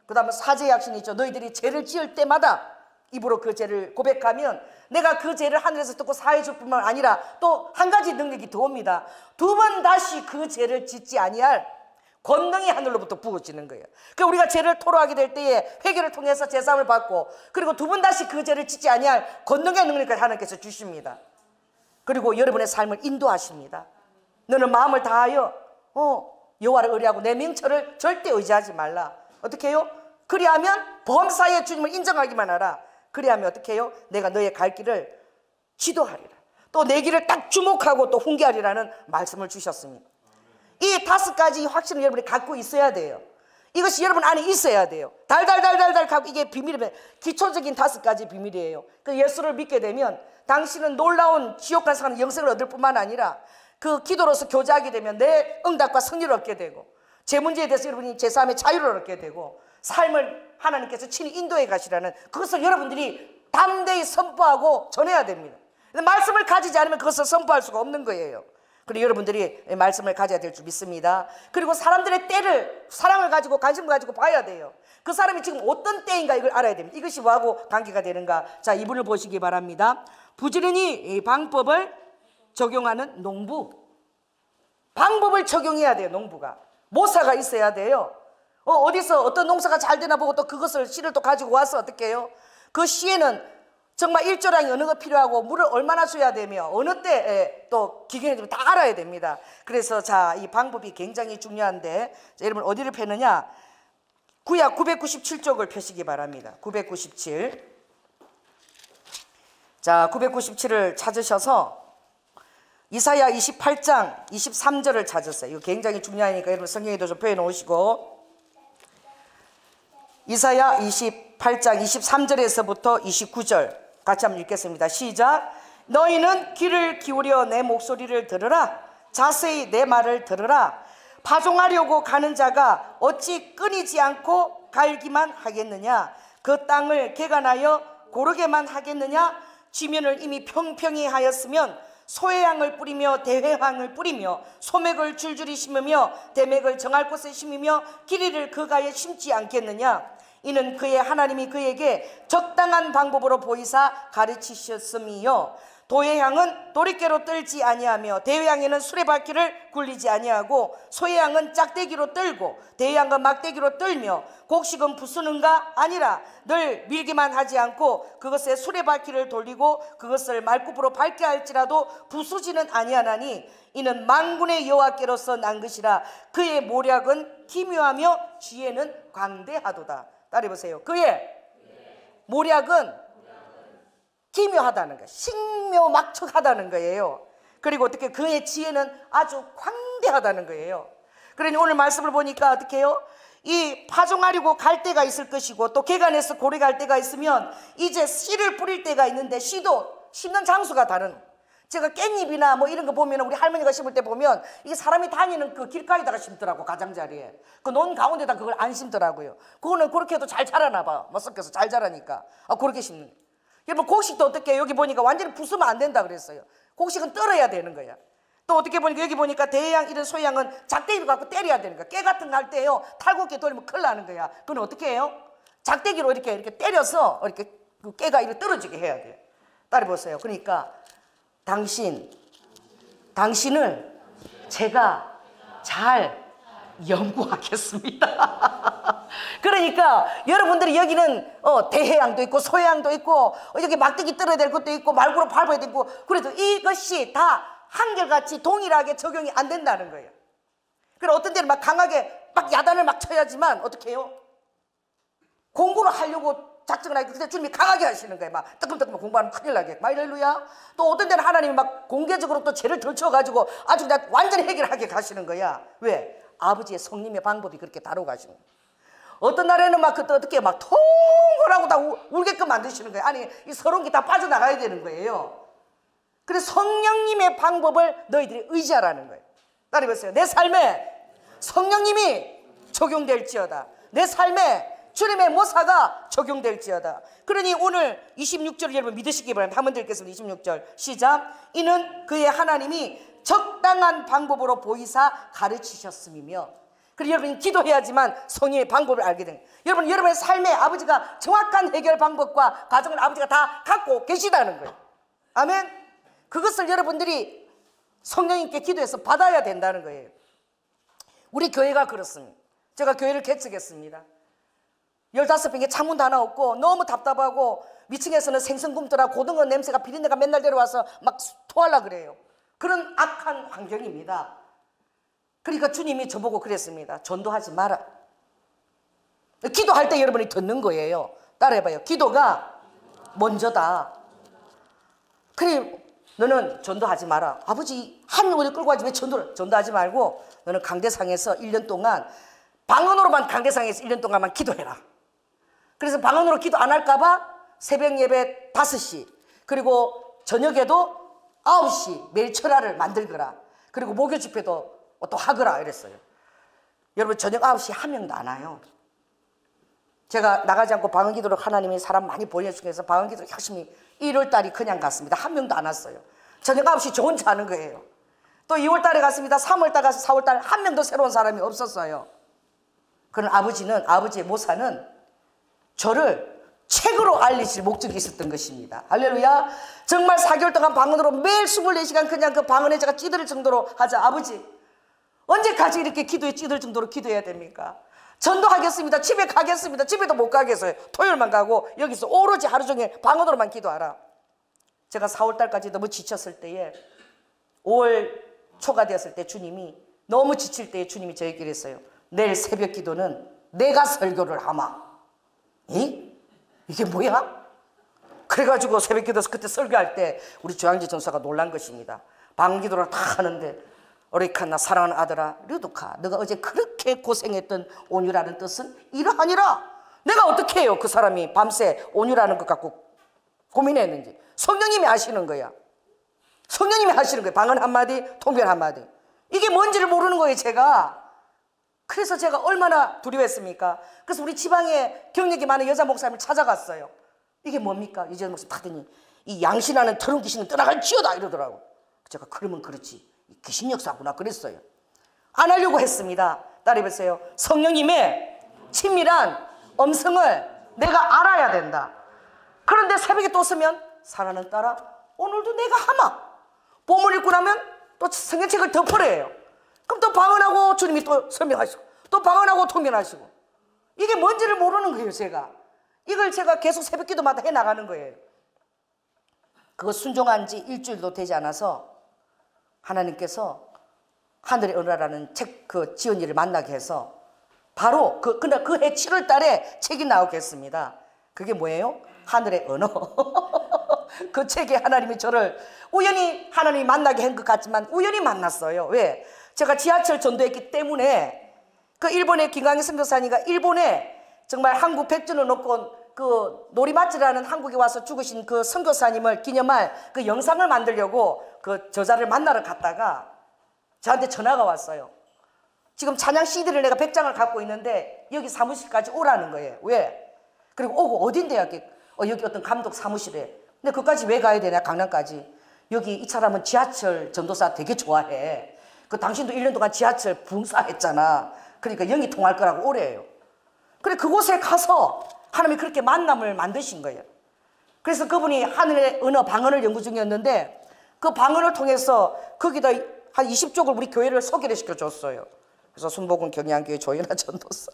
그 다음에 사죄의 확신이 있죠. 너희들이 죄를 지을 때마다 입으로 그 죄를 고백하면 내가 그 죄를 하늘에서 듣고 사해 줄 뿐만 아니라 또 한 가지 능력이 더 옵니다. 두 번 다시 그 죄를 짓지 아니할 권능이 하늘로부터 부어지는 거예요. 그러니까 우리가 죄를 토로하게 될 때에 회개를 통해서 제사함을 받고, 그리고 두 번 다시 그 죄를 짓지 아니할 권능의 능력을 하나님께서 주십니다. 그리고 여러분의 삶을 인도하십니다. 너는 마음을 다하여 여호와를 의뢰하고 내 명철을 절대 의지하지 말라. 어떻게 해요? 그리하면 범사의 주님을 인정하기만 하라. 그리하면 어떻게 해요? 내가 너의 갈 길을 지도하리라. 또 내 길을 딱 주목하고 또 훈계하리라는 말씀을 주셨습니다. 이 5가지 확신을 여러분이 갖고 있어야 돼요. 이것이 여러분 안에 있어야 돼요. 달달달달달 갖고, 이게 비밀이면 기초적인 5가지 비밀이에요. 그 예수를 믿게 되면 당신은 놀라운 지옥 가서 가는 영생을 얻을 뿐만 아니라 그 기도로서 교제하게 되면 내 응답과 승리를 얻게 되고, 제 문제에 대해서 여러분이 제3의 자유를 얻게 되고, 삶을 하나님께서 친히 인도해 가시라는 그것을 여러분들이 담대히 선포하고 전해야 됩니다. 말씀을 가지지 않으면 그것을 선포할 수가 없는 거예요. 그리고 여러분들이 말씀을 가져야 될 줄 믿습니다. 그리고 사람들의 때를, 사랑을 가지고 관심을 가지고 봐야 돼요. 그 사람이 지금 어떤 때인가 이걸 알아야 됩니다. 이것이 뭐하고 관계가 되는가. 자, 이분을 보시기 바랍니다. 부지런히 이 방법을 적용하는 농부. 방법을 적용해야 돼요. 농부가 모사가 있어야 돼요. 어디서 어떤 농사가 잘 되나 보고 또 그것을 씨를 또 가지고 와서 어떻게 해요? 그 씨에는 정말 일조량이 어느 거 필요하고 물을 얼마나 줘야 되며 어느 때 또 기경이 좀 다 알아야 됩니다. 그래서 자, 이 방법이 굉장히 중요한데, 자, 여러분 어디를 펴느냐? 구약 997쪽을 펴시기 바랍니다. 997. 자, 997을 찾으셔서 이사야 28장 23절을 찾으세요. 이거 굉장히 중요하니까 여러분 성경에도 좀 표해 놓으시고, 이사야 28장 23절에서부터 29절 같이 한번 읽겠습니다. 시작. 너희는 귀를 기울여 내 목소리를 들으라. 자세히 내 말을 들으라. 파종하려고 가는 자가 어찌 끊이지 않고 갈기만 하겠느냐? 그 땅을 개간하여 고르게만 하겠느냐? 지면을 이미 평평히 하였으면 소해향을 뿌리며 대회향을 뿌리며 소맥을 줄줄이 심으며 대맥을 정할 곳에 심으며 기리를 그 가에 심지 않겠느냐? 이는 그의 하나님이 그에게 적당한 방법으로 보이사 가르치셨음이요, 도해향은 도리깨로 떨지 아니하며 대회향에는 수레바퀴를 굴리지 아니하고 소해향은 짝대기로 떨고 대회향은 막대기로 떨며 곡식은 부수는가 아니라 늘 밀기만 하지 않고 그것에 수레바퀴를 돌리고 그것을 말굽으로 밟게 할지라도 부수지는 아니하나니 이는 만군의 여호와께로서 난 것이라. 그의 모략은 기묘하며 지혜는 광대하도다. 따라해보세요. 그의 모략은 기묘하다는 거예요. 신묘막측하다는 거예요. 그리고 어떻게 그의 지혜는 아주 광대하다는 거예요. 그러니 오늘 말씀을 보니까 어떻게 해요? 이 파종하려고 갈 때가 있을 것이고 또 개간해서 고래 갈 때가 있으면 이제 씨를 뿌릴 때가 있는데 씨도 심는 장소가 다른. 제가 깻잎이나 뭐 이런 거 보면 우리 할머니가 심을 때 보면 이게 사람이 다니는 그 길가에다가 심더라고. 가장자리에 그 논 가운데다 그걸 안 심더라고요. 그거는 그렇게 해도 잘 자라나 봐. 못 섞여서 잘 자라니까 그렇게 심는 거예요. 여러분 곡식도 어떻게 해요? 여기 보니까 완전히 부수면 안 된다 그랬어요. 곡식은 떨어야 되는 거야. 또 어떻게 보니까 여기 보니까 대양 이런 소양은 작대기로 갖고 때려야 되는 거야. 깨 같은 거 할 때요 탈곡기 돌리면 큰일 나는 거야. 그건 어떻게 해요? 작대기로 이렇게 때려서 이렇게 그 깨가 이렇게 떨어지게 해야 돼요. 따라해보세요. 그러니까 당신을 제가 잘 연구하겠습니다. 그러니까 여러분들이 여기는 대해양도 있고 소해양도 있고 여기 막대기 떨어야 될 것도 있고 말구로 밟아야 되고 그래도 이것이 다 한결같이 동일하게 적용이 안 된다는 거예요. 그리고 어떤 때는 막 강하게 막 야단을 막 쳐야지만 어떻게 해요? 공부를 하려고 작정을 하니까 그때 주님이 강하게 하시는 거예요. 막 뜨끔뜨끔 공부하면 큰일 나게. 할렐루야. 또 어떤 때는 하나님이 막 공개적으로 또 죄를 덜쳐가지고 아주 그냥 완전히 해결하게 가시는 거야. 왜? 아버지의 성님의 방법이 그렇게 다루고 가시는 거예요. 어떤 날에는 막 그때 어떻게 막 통솔하고 다 울게끔 만드시는 거예요. 아니 이 서러운 게 다 빠져나가야 되는 거예요. 그래서 성령님의 방법을 너희들이 의지하라는 거예요. 따라해보세요. 내 삶에 성령님이 적용될지어다. 내 삶에 주님의 모사가 적용될지어다. 그러니 오늘 26절 여러분 믿으시기 바랍니다. 한번 읽겠습니다. 26절 시작. 이는 그의 하나님이 적당한 방법으로 보이사 가르치셨음이며. 그리고 여러분이 기도해야지만 성령의 방법을 알게 됩니다. 여러분 여러분의 삶에 아버지가 정확한 해결 방법과 과정을 아버지가 다 갖고 계시다는 거예요. 아멘. 그것을 여러분들이 성령님께 기도해서 받아야 된다는 거예요. 우리 교회가 그렇습니다. 제가 교회를 개척했습니다. 15평에 창문도 하나 없고 너무 답답하고 위층에서는 생선굼더라 고등어 냄새가 비린내가 맨날 내려와서 막 토하려고 그래요. 그런 악한 환경입니다. 그러니까 주님이 저보고 그랬습니다. 전도하지 마라. 기도할 때 여러분이 듣는 거예요. 따라해봐요. 기도가 먼저다. 그래 너는 전도하지 마라. 아버지 한 오래 끌고 가지 왜 전도하지 말고 너는 강대상에서 1년 동안 방언으로만 강대상에서 1년 동안만 기도해라. 그래서 방언으로 기도 안 할까 봐 새벽 예배 5시 그리고 저녁에도 9시 매일 철야를 만들거라. 그리고 목요 집회도 또 하거라 이랬어요. 여러분 저녁 9시 한 명도 안 와요. 제가 나가지 않고 방언 기도로 하나님이 사람 많이 보내주셔서 방언 기도를 열심히 1월달이 그냥 갔습니다. 한 명도 안 왔어요. 저녁 9시 저 혼자 하는 거예요. 또 2월달에 갔습니다. 3월달 가서 4월달 한 명도 새로운 사람이 없었어요. 그런 아버지의 모사는 저를 책으로 알리실 목적이 있었던 것입니다. 할렐루야. 정말 4개월 동안 방언으로 매일 24시간 그냥 그 방언에 제가 찌들 정도로 하자. 아버지 언제까지 이렇게 기도에 찌들 정도로 기도해야 됩니까? 전도하겠습니다. 집에 가겠습니다. 집에도 못 가겠어요. 토요일만 가고 여기서 오로지 하루 종일 방언으로만 기도하라. 제가 4월달까지 너무 지쳤을 때에 5월 초가 되었을 때 주님이 너무 지칠 때에 주님이 저에게 그랬어요. 내일 새벽 기도는 내가 설교를 하마. 이게 뭐야? 그래가지고 새벽 기도에서 그때 설교할 때 우리 조양지 전사가 놀란 것입니다. 방언 기도를 다 하는데 어리카나 사랑하는 아들아 르두카 너가 어제 그렇게 고생했던 온유라는 뜻은 이러하니라. 내가 어떻게 해요? 그 사람이 밤새 온유라는 것 갖고 고민했는지 성령님이 아시는 거야. 성령님이 하시는 거예요. 방언 한마디 통변 한마디. 이게 뭔지를 모르는 거예요 제가. 그래서 제가 얼마나 두려웠습니까? 그래서 우리 지방에 경력이 많은 여자 목사님을 찾아갔어요. 이게 뭡니까? 여자 목사님 하더니 이 양신하는 더러운 귀신은 떠나갈지어다 이러더라고. 제가 그러면 그렇지 귀신 역사구나 그랬어요. 안 하려고 했습니다. 따라해보세요. 성령님의 친밀한 음성을 내가 알아야 된다. 그런데 새벽에 또 쓰면 사랑하는 딸아 오늘도 내가 하마. 봄을 읽고 나면 또 성경책을 덮으래요. 그럼 또 방언하고 주님이 또 설명하시고 또 방언하고 통변하시고 이게 뭔지를 모르는 거예요 제가. 이걸 제가 계속 새벽 기도마다 해나가는 거예요. 그거 순종한 지 일주일도 되지 않아서 하나님께서 하늘의 은하라는 책 그 지연이를 만나게 해서 바로 그날 그 해 7월 달에 책이 나오겠습니다. 그게 뭐예요? 하늘의 언어. 그 책에 하나님이 저를 우연히 하나님이 만나게 한 것 같지만 우연히 만났어요. 왜? 제가 지하철 전도했기 때문에 그 일본의 김강희 선교사님과 일본에 정말 한국 백전을 놓고 그 놀이맞이라는 한국에 와서 죽으신 그 선교사님을 기념할 그 영상을 만들려고 그 저자를 만나러 갔다가 저한테 전화가 왔어요. 지금 찬양 CD를 내가 100장을 갖고 있는데 여기 사무실까지 오라는 거예요. 왜? 그리고 오고 어딘데요? 여기 어떤 감독 사무실에. 근데 그까지 왜 가야 되냐 강남까지. 여기 이 사람은 지하철 전도사 되게 좋아해. 그 당신도 1년 동안 지하철 붕사했잖아. 그러니까 영이 통할 거라고 오래요. 그래 그곳에 가서 하나님이 그렇게 만남을 만드신 거예요. 그래서 그분이 하늘의 언어 방언을 연구 중이었는데 그 방언을 통해서 거기다 한 20쪽을 우리 교회를 소개를 시켜줬어요. 그래서 순복음 경양교회 조연아 전도사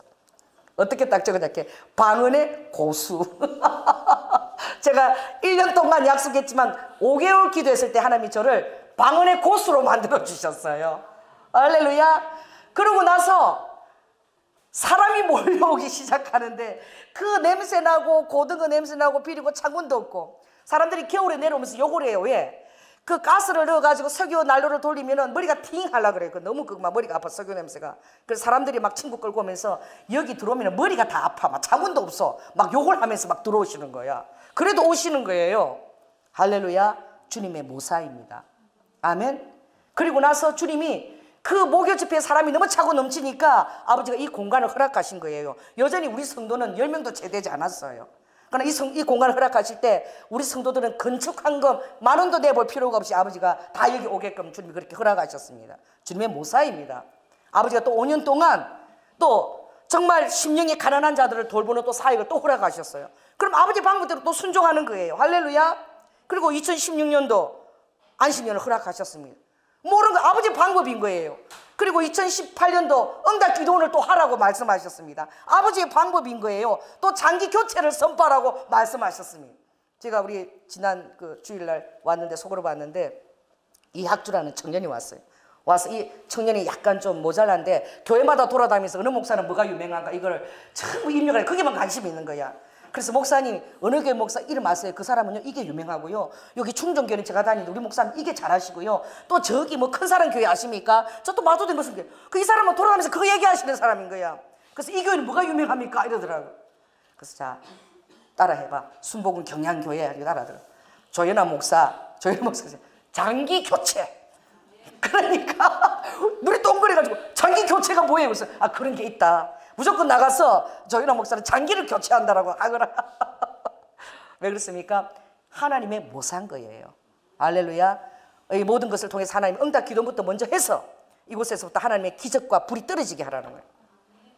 어떻게 딱 적어놨게? 방언의 고수. 제가 1년 동안 약속했지만 5개월 기도했을 때 하나님이 저를 방언의 고수로 만들어 주셨어요. 할렐루야. 그러고 나서 사람이 몰려오기 시작하는데 그 냄새 나고 고등어 냄새 나고 비리고 창문도 없고 사람들이 겨울에 내려오면서 욕을 해요. 왜? 그 가스를 넣어가지고 석유 난로를 돌리면은 머리가 팅 하려 그래요. 너무 막 머리가 아파, 석유 냄새가. 그래서 사람들이 막 친구 끌고 오면서 여기 들어오면 머리가 다 아파. 막 창문도 없어. 막 욕을 하면서 막 들어오시는 거야. 그래도 오시는 거예요. 할렐루야. 주님의 모사입니다. 아멘. 그리고 나서 주님이 그 목요 집회에 사람이 너무 차고 넘치니까 아버지가 이 공간을 허락하신 거예요. 여전히 우리 성도는 10명도 채 되지 않았어요. 그러나 이 공간을 허락하실 때 우리 성도들은 건축한 거 10,000원도 내볼 필요가 없이 아버지가 다 여기 오게끔 주님이 그렇게 허락하셨습니다. 주님의 모사입니다. 아버지가 또 5년 동안 또 정말 심령이 가난한 자들을 돌보는 또 사역을 또 허락하셨어요. 그럼 아버지 방법대로 또 순종하는 거예요. 할렐루야. 그리고 2016년도 안식년을 허락하셨습니다. 모르는 거 아버지 방법인 거예요. 그리고 2018년도 응답 기도원을 또 하라고 말씀하셨습니다. 아버지의 방법인 거예요. 또 장기 교체를 선포하라고 말씀하셨습니다. 제가 우리 지난 그 주일날 왔는데 속으로 봤는데 이학주라는 청년이 왔어요. 와서 이 청년이 약간 좀 모자란데 교회마다 돌아다니면서 어느 목사는 뭐가 유명한가 이걸 전부 입력을 해. 거기만 관심이 있는 거야. 그래서 목사님 어느 교회 목사 이름 아세요? 그 사람은요 이게 유명하고요. 여기 충정교회는 제가 다니는데 우리 목사님 이게 잘하시고요. 또 저기 뭐 큰 사람 교회 아십니까? 저 또 마도된 무슨 교회. 그 이 사람은 돌아가면서 그거 얘기하시는 사람인 거야. 그래서 이 교회는 뭐가 유명합니까? 이러더라고. 그래서 자 따라해봐. 순복음 경양교회 이렇게 따라하더라고. 조연아 목사 장기 교체. 그러니까 눈이 동그래가지고 장기 교체가 뭐예요? 그래서 아 그런 게 있다. 무조건 나가서 조연아 목사는 장기를 교체한다라고 하거라. 왜 그렇습니까? 하나님의 모사인 거예요. 할렐루야. 이 모든 것을 통해서 하나님 응답 기도부터 먼저 해서 이곳에서부터 하나님의 기적과 불이 떨어지게 하라는 거예요.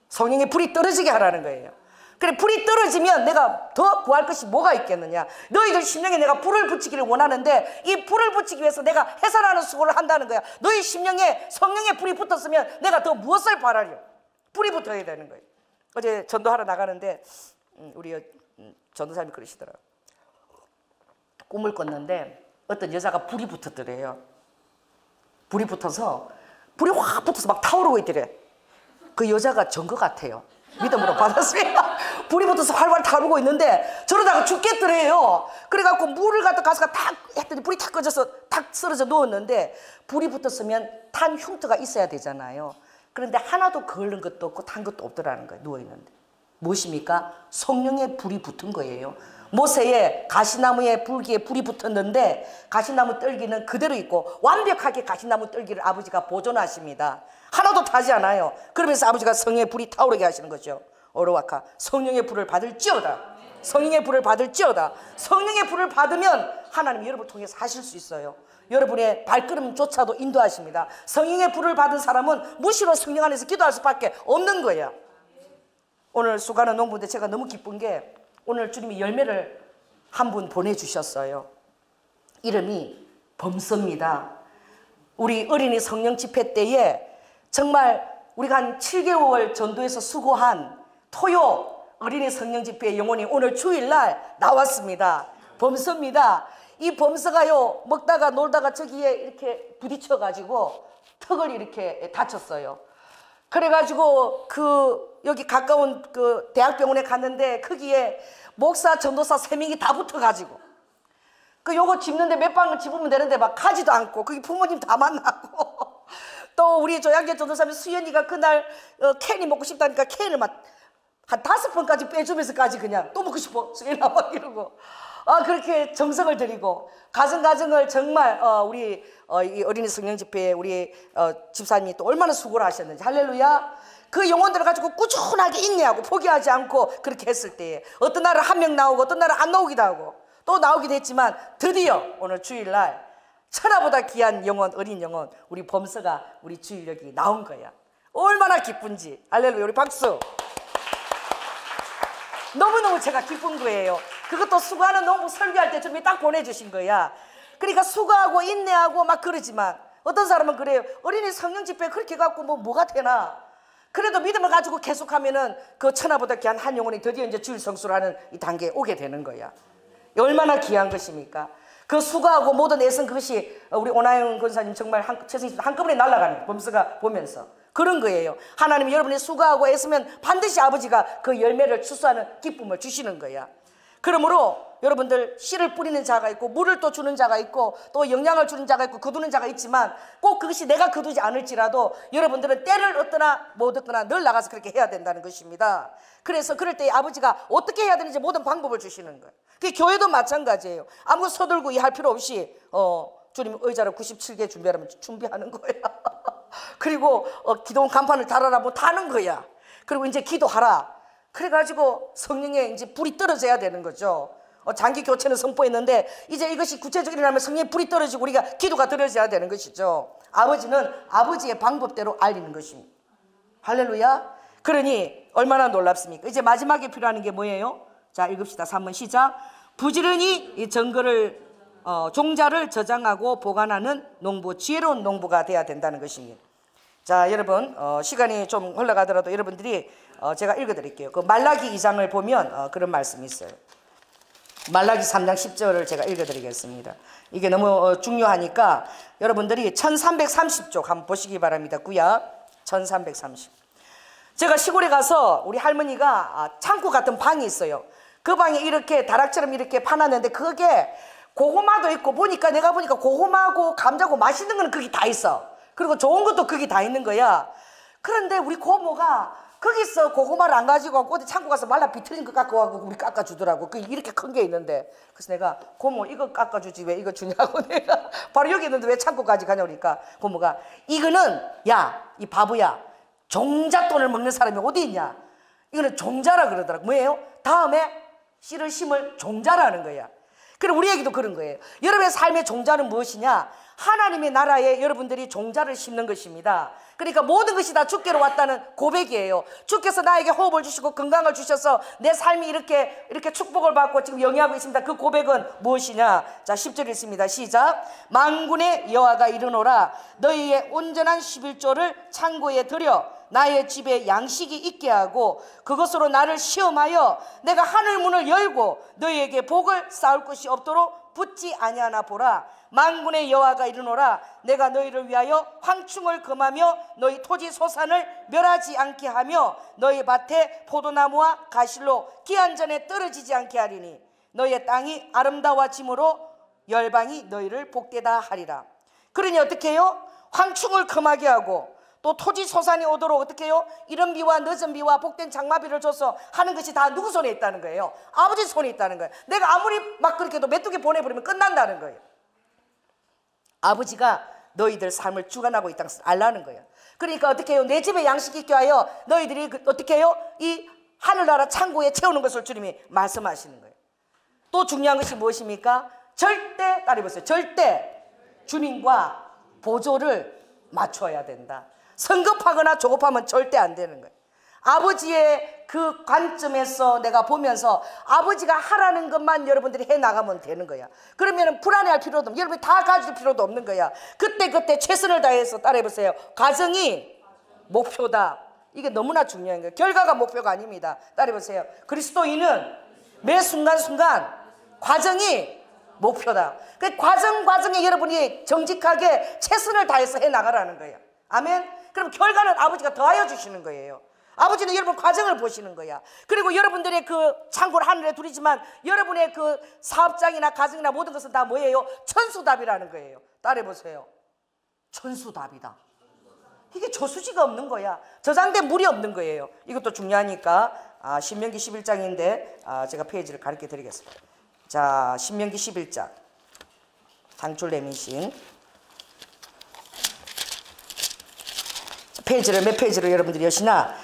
성령의 불이 떨어지게 하라는 거예요. 그래 불이 떨어지면 내가 더 구할 것이 뭐가 있겠느냐. 너희들 심령에 내가 불을 붙이기를 원하는데 이 불을 붙이기 위해서 내가 해산하는 수고를 한다는 거야. 너희 심령에 성령의 불이 붙었으면 내가 더 무엇을 바라려. 불이 붙어야 되는 거예요. 어제 전도하러 나가는데 우리 전도사님이 그러시더라고요. 꿈을 꿨는데 어떤 여자가 불이 붙었더래요. 불이 붙어서 불이 확 붙어서 막 타오르고 있더래. 그 여자가 전 것 같아요. 믿음으로 받았습니다. 불이 붙어서 활활 타오르고 있는데 저러다가 죽겠더래요. 그래갖고 물을 갖다 가서 탁 했더니 불이 탁 꺼져서 탁 쓰러져 누웠는데 불이 붙었으면 탄 흉터가 있어야 되잖아요. 그런데 하나도 그을른 것도 없고 탄 것도 없더라는 거예요. 누워있는데. 무엇입니까? 성령의 불이 붙은 거예요. 모세의 가시나무에 불기에 불이 붙었는데 가시나무 뜰기는 그대로 있고 완벽하게 가시나무 뜰기를 아버지가 보존하십니다. 하나도 타지 않아요. 그러면서 아버지가 성령의 불이 타오르게 하시는 거죠. 어로와카 성령의 불을 받을지어다. 성령의 불을 받을지어다. 성령의 불을 받으면 하나님 여러분을 통해서 하실 수 있어요. 여러분의 발걸음조차도 인도하십니다. 성령의 불을 받은 사람은 무시로 성령 안에서 기도할 수밖에 없는 거예요. 오늘 수고하는 농부인데 제가 너무 기쁜 게 오늘 주님이 열매를 한 분 보내주셨어요. 이름이 범서입니다. 우리 어린이 성령 집회 때에 정말 우리가 한 7개월 전도에서 수고한 토요 어린이 성령 집회 영혼이 오늘 주일날 나왔습니다. 범서입니다. 이 범서가요 먹다가 놀다가 저기에 이렇게 부딪혀가지고 턱을 이렇게 다쳤어요. 그래가지고 여기 가까운 그 대학병원에 갔는데 거기에 목사 전도사 3명이 다 붙어가지고 요거 짚는데 몇 방을 짚으면 되는데 막 가지도 않고 거기 부모님 다 만나고 또 우리 조양계 전도사님 수연이가 그날 캔이 먹고 싶다니까 캔을 막 한 5번까지 빼주면서까지 그냥 또 먹고 싶어 수연아 막 이러고 그렇게 정성을 들이고 가정을 정말 우리 이 어린이 성령 집회에 우리 집사님이 또 얼마나 수고를 하셨는지 할렐루야. 그 영혼들을 가지고 꾸준하게 인내하고 포기하지 않고 그렇게 했을 때에 어떤 날은 1명 나오고 어떤 날은 안 나오기도 하고 또 나오기도 했지만 드디어 오늘 주일날 천하보다 귀한 영혼 어린 영혼 우리 범서가 우리 주일 여기 나온 거야. 얼마나 기쁜지 할렐루야. 우리 박수. 너무너무 제가 기쁜 거예요. 그것도 수고하는 농부 설교할 때 주님이 딱 보내주신 거야. 그러니까 수고하고 인내하고 막 그러지만 어떤 사람은 그래요. 어린이 성령 집회 그렇게 갖고 뭐가 되나. 그래도 믿음을 가지고 계속하면은 그 천하보다 귀한 한 영혼이 드디어 이제 주일 성수를 하는 이 단계에 오게 되는 거야. 얼마나 귀한 것입니까? 그 수고하고 모든 애쓴 그것이 우리 오나영 권사님 정말 최승희 한꺼번에 날아가는 범스가 보면서 그런 거예요. 하나님이 여러분이 수고하고 애쓰면 반드시 아버지가 그 열매를 추수하는 기쁨을 주시는 거야. 그러므로 여러분들 씨를 뿌리는 자가 있고 물을 또 주는 자가 있고 또 영양을 주는 자가 있고 거두는 자가 있지만 꼭 그것이 내가 거두지 않을지라도 여러분들은 때를 얻거나 못 얻거나 늘 나가서 그렇게 해야 된다는 것입니다. 그래서 그럴 때 아버지가 어떻게 해야 되는지 모든 방법을 주시는 거예요. 그 교회도 마찬가지예요. 아무 서둘고 할 필요 없이 주님 의자를 97개 준비하라면 준비하는 거야. 그리고 기도원 간판을 달아라 뭐 다는 거야. 그리고 이제 기도하라. 그래가지고 성령의 이제 불이 떨어져야 되는 거죠. 장기 교체는 선포했는데 이제 이것이 구체적으로 일어나면 성령의 불이 떨어지고 우리가 기도가 들어져야 되는 것이죠. 아버지는 아버지의 방법대로 알리는 것입니다. 할렐루야. 그러니 얼마나 놀랍습니까? 이제 마지막에 필요한 게 뭐예요? 자, 읽읍시다. 3번 시작. 부지런히 이 정글을 종자를 저장하고 보관하는 농부, 지혜로운 농부가 돼야 된다는 것입니다. 자, 여러분 시간이 좀 흘러가더라도 여러분들이 제가 읽어드릴게요. 그 말라기 2장을 보면 그런 말씀이 있어요. 말라기 3장 10절을 제가 읽어드리겠습니다. 이게 너무 중요하니까 여러분들이 1330쪽 한번 보시기 바랍니다. 구약 1330. 제가 시골에 가서 우리 할머니가 창고 같은 방이 있어요. 그 방에 이렇게 다락처럼 이렇게 파놨는데 그게 고구마도 있고 보니까 내가 보니까 고구마고 감자고 맛있는 거는 거기 다 있어. 그리고 좋은 것도 거기 다 있는 거야. 그런데 우리 고모가 거기서 고구마를 안 가지고 어디 창고 가서 말라 비틀린 거 깎아가고 우리 깎아주더라고. 그 이렇게 큰 게 있는데. 그래서 내가 고모 이거 깎아주지 왜 이거 주냐고 내가 바로 여기 있는데 왜 창고까지 가냐 그러니까 고모가 이거는 야 이 바보야 종잣돈을 먹는 사람이 어디 있냐. 이거는 종자라 그러더라고. 뭐예요? 다음에 씨를 심을 종자라는 거야. 그럼 우리에게도 그런 거예요. 여러분의 삶의 종자는 무엇이냐? 하나님의 나라에 여러분들이 종자를 심는 것입니다. 그러니까 모든 것이 다 주께로 왔다는 고백이에요. 주께서 나에게 호흡을 주시고 건강을 주셔서 내 삶이 이렇게 축복을 받고 지금 영위하고 있습니다. 그 고백은 무엇이냐? 자, 10절 있습니다. 시작. 만군의 여호와가 이르노라 너희의 온전한 11조를 창고에 들여 나의 집에 양식이 있게 하고 그것으로 나를 시험하여 내가 하늘 문을 열고 너희에게 복을 쌓을 것이 없도록 붙지 아니하나 보라. 만군의 여호와가 이르노라 내가 너희를 위하여 황충을 금하며 너희 토지 소산을 멸하지 않게 하며 너희 밭에 포도나무와 가실로 기한전에 떨어지지 않게 하리니 너희의 땅이 아름다워짐으로 열방이 너희를 복되다 하리라. 그러니 어떻게 해요? 황충을 금하게 하고 또 토지 소산이 오도록 어떻게 해요? 이른 비와 늦은 비와 복된 장마비를 줘서 하는 것이 다 누구 손에 있다는 거예요? 아버지 손에 있다는 거예요. 내가 아무리 막 그렇게도 메뚜기 보내버리면 끝난다는 거예요. 아버지가 너희들 삶을 주관하고 있다는 것을 알라는 거예요. 그러니까 어떻게 해요? 내 집에 양식이 있게 하여 너희들이 어떻게 해요? 이 하늘나라 창고에 채우는 것을 주님이 말씀하시는 거예요. 또 중요한 것이 무엇입니까? 절대 따라해보세요. 절대 주님과 보조를 맞춰야 된다. 성급하거나 조급하면 절대 안 되는 거예요. 아버지의 그 관점에서 내가 보면서 아버지가 하라는 것만 여러분들이 해나가면 되는 거야. 그러면 불안해할 필요도 없고 여러분이 다 가질 필요도 없는 거야. 그때 최선을 다해서 따라해보세요. 과정이 목표다. 이게 너무나 중요한 거예요. 결과가 목표가 아닙니다. 따라해보세요. 그리스도인은 매 순간순간 과정이 목표다. 그 과정에 여러분이 정직하게 최선을 다해서 해나가라는 거예요. 아멘. 그럼 결과는 아버지가 더하여 주시는 거예요. 아버지는 여러분 과정을 보시는 거야. 그리고 여러분들의 그 창고를 하늘에 두리지만 여러분의 그 사업장이나 가정이나 모든 것은 다 뭐예요? 천수답이라는 거예요. 따라해보세요. 천수답이다. 이게 저수지가 없는 거야. 저장된 물이 없는 거예요. 이것도 중요하니까 신명기 11장인데 제가 페이지를 가르쳐 드리겠습니다. 자, 신명기 11장 장출 내민신 페이지를 몇 페이지로 여러분들이 여시나?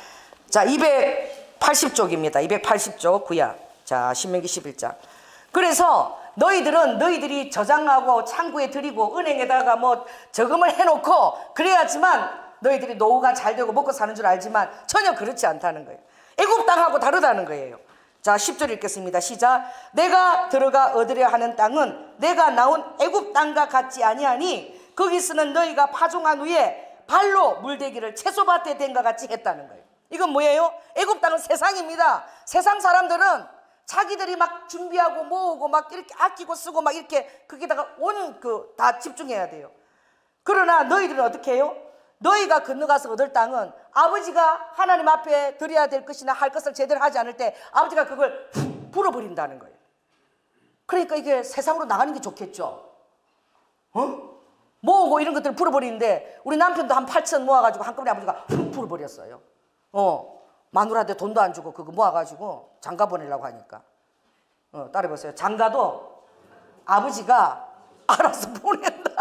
자, 280쪽입니다. 280쪽 구약. 자, 신명기 11장. 그래서 너희들이 저장하고 창고에 들이고 은행에다가 뭐 저금을 해놓고 그래야지만 너희들이 노후가 잘 되고 먹고 사는 줄 알지만 전혀 그렇지 않다는 거예요. 애굽 땅하고 다르다는 거예요. 자, 10절 읽겠습니다. 시작. 내가 들어가 얻으려 하는 땅은 내가 나온 애굽 땅과 같지 아니하니 거기서는 너희가 파종한 후에 발로 물대기를 채소밭에 댄 것 같이 했다는 거예요. 이건 뭐예요? 애굽 땅은 세상입니다. 세상 사람들은 자기들이 막 준비하고 모으고 막 이렇게 아끼고 쓰고 막 이렇게 거기다가 온 다 집중해야 돼요. 그러나 너희들은 어떻게 해요? 너희가 건너가서 얻을 땅은 아버지가 하나님 앞에 드려야 될 것이나 할 것을 제대로 하지 않을 때 아버지가 그걸 불어버린다는 거예요. 그러니까 이게 세상으로 나가는 게 좋겠죠. 모으고 이런 것들을 불어버리는데 우리 남편도 한 8천 모아가지고 한꺼번에 아버지가 훅 불어버렸어요. 마누라한테 돈도 안 주고 그거 모아가지고 장가 보내려고 하니까. 따라해보세요. 장가도 아버지가 알아서 보낸다.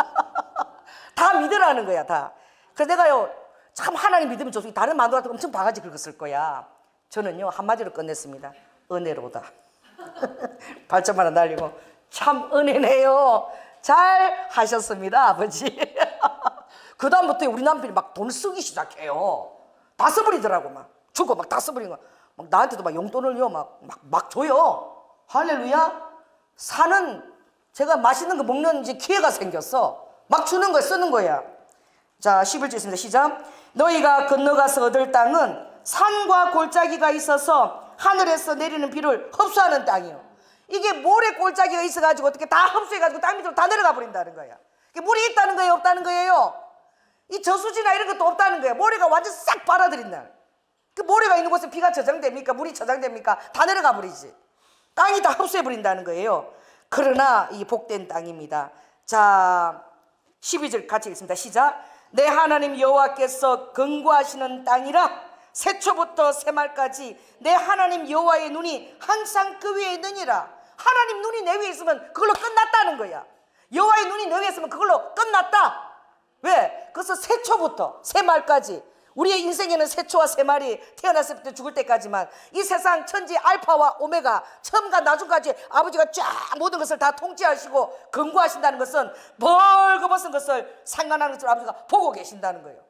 다 믿으라는 거야, 다. 그래서 내가요, 참 하나님 믿으면 좋습니다. 다른 마누라도 엄청 바가지 긁었을 거야. 저는요, 한마디로 끝냈습니다. 은혜로다. 발전 하나 날리고, 참 은혜네요. 잘 하셨습니다, 아버지. 그다음부터 우리 남편이 막 돈을 쓰기 시작해요. 다 써버리더라고, 막. 주고 막 다 써버리는 거. 막 나한테도 막 용돈을요, 막 줘요. 할렐루야. 제가 맛있는 거 먹는 이제 기회가 생겼어. 막 주는 거야, 쓰는 거야. 자, 11절 있습니다. 시작. 너희가 건너가서 얻을 땅은 산과 골짜기가 있어서 하늘에서 내리는 비를 흡수하는 땅이요. 이게 모래 골짜기가 있어가지고 어떻게 다 흡수해가지고 땅 밑으로 다 내려가 버린다는 거야. 물이 있다는 거예요, 없다는 거예요? 이 저수지나 이런 것도 없다는 거예요. 모래가 완전 싹 빨아들인다. 그 모래가 있는 곳에 비가 저장됩니까? 물이 저장됩니까? 다 내려가 버리지. 땅이 다 흡수해 버린다는 거예요. 그러나 이 복된 땅입니다. 자, 12절 같이 읽습니다. 시작. 내 하나님 여호와께서 근거하시는 땅이라 새초부터 새말까지 내 하나님 여호와의 눈이 항상 그 위에 있느니라. 하나님 눈이 내 위에 있으면 그걸로 끝났다는 거야. 여호와의 눈이 내 위에 있으면 그걸로 끝났다. 왜? 그래서 새초부터 새말까지 우리의 인생에는 새초와 새말이 태어났을 때 죽을 때까지만 이 세상 천지 알파와 오메가 처음과 나중까지 아버지가 쫙 모든 것을 다 통치하시고 근거하신다는 것은 벌거벗은 것을 상관하는 것을 아버지가 보고 계신다는 거예요.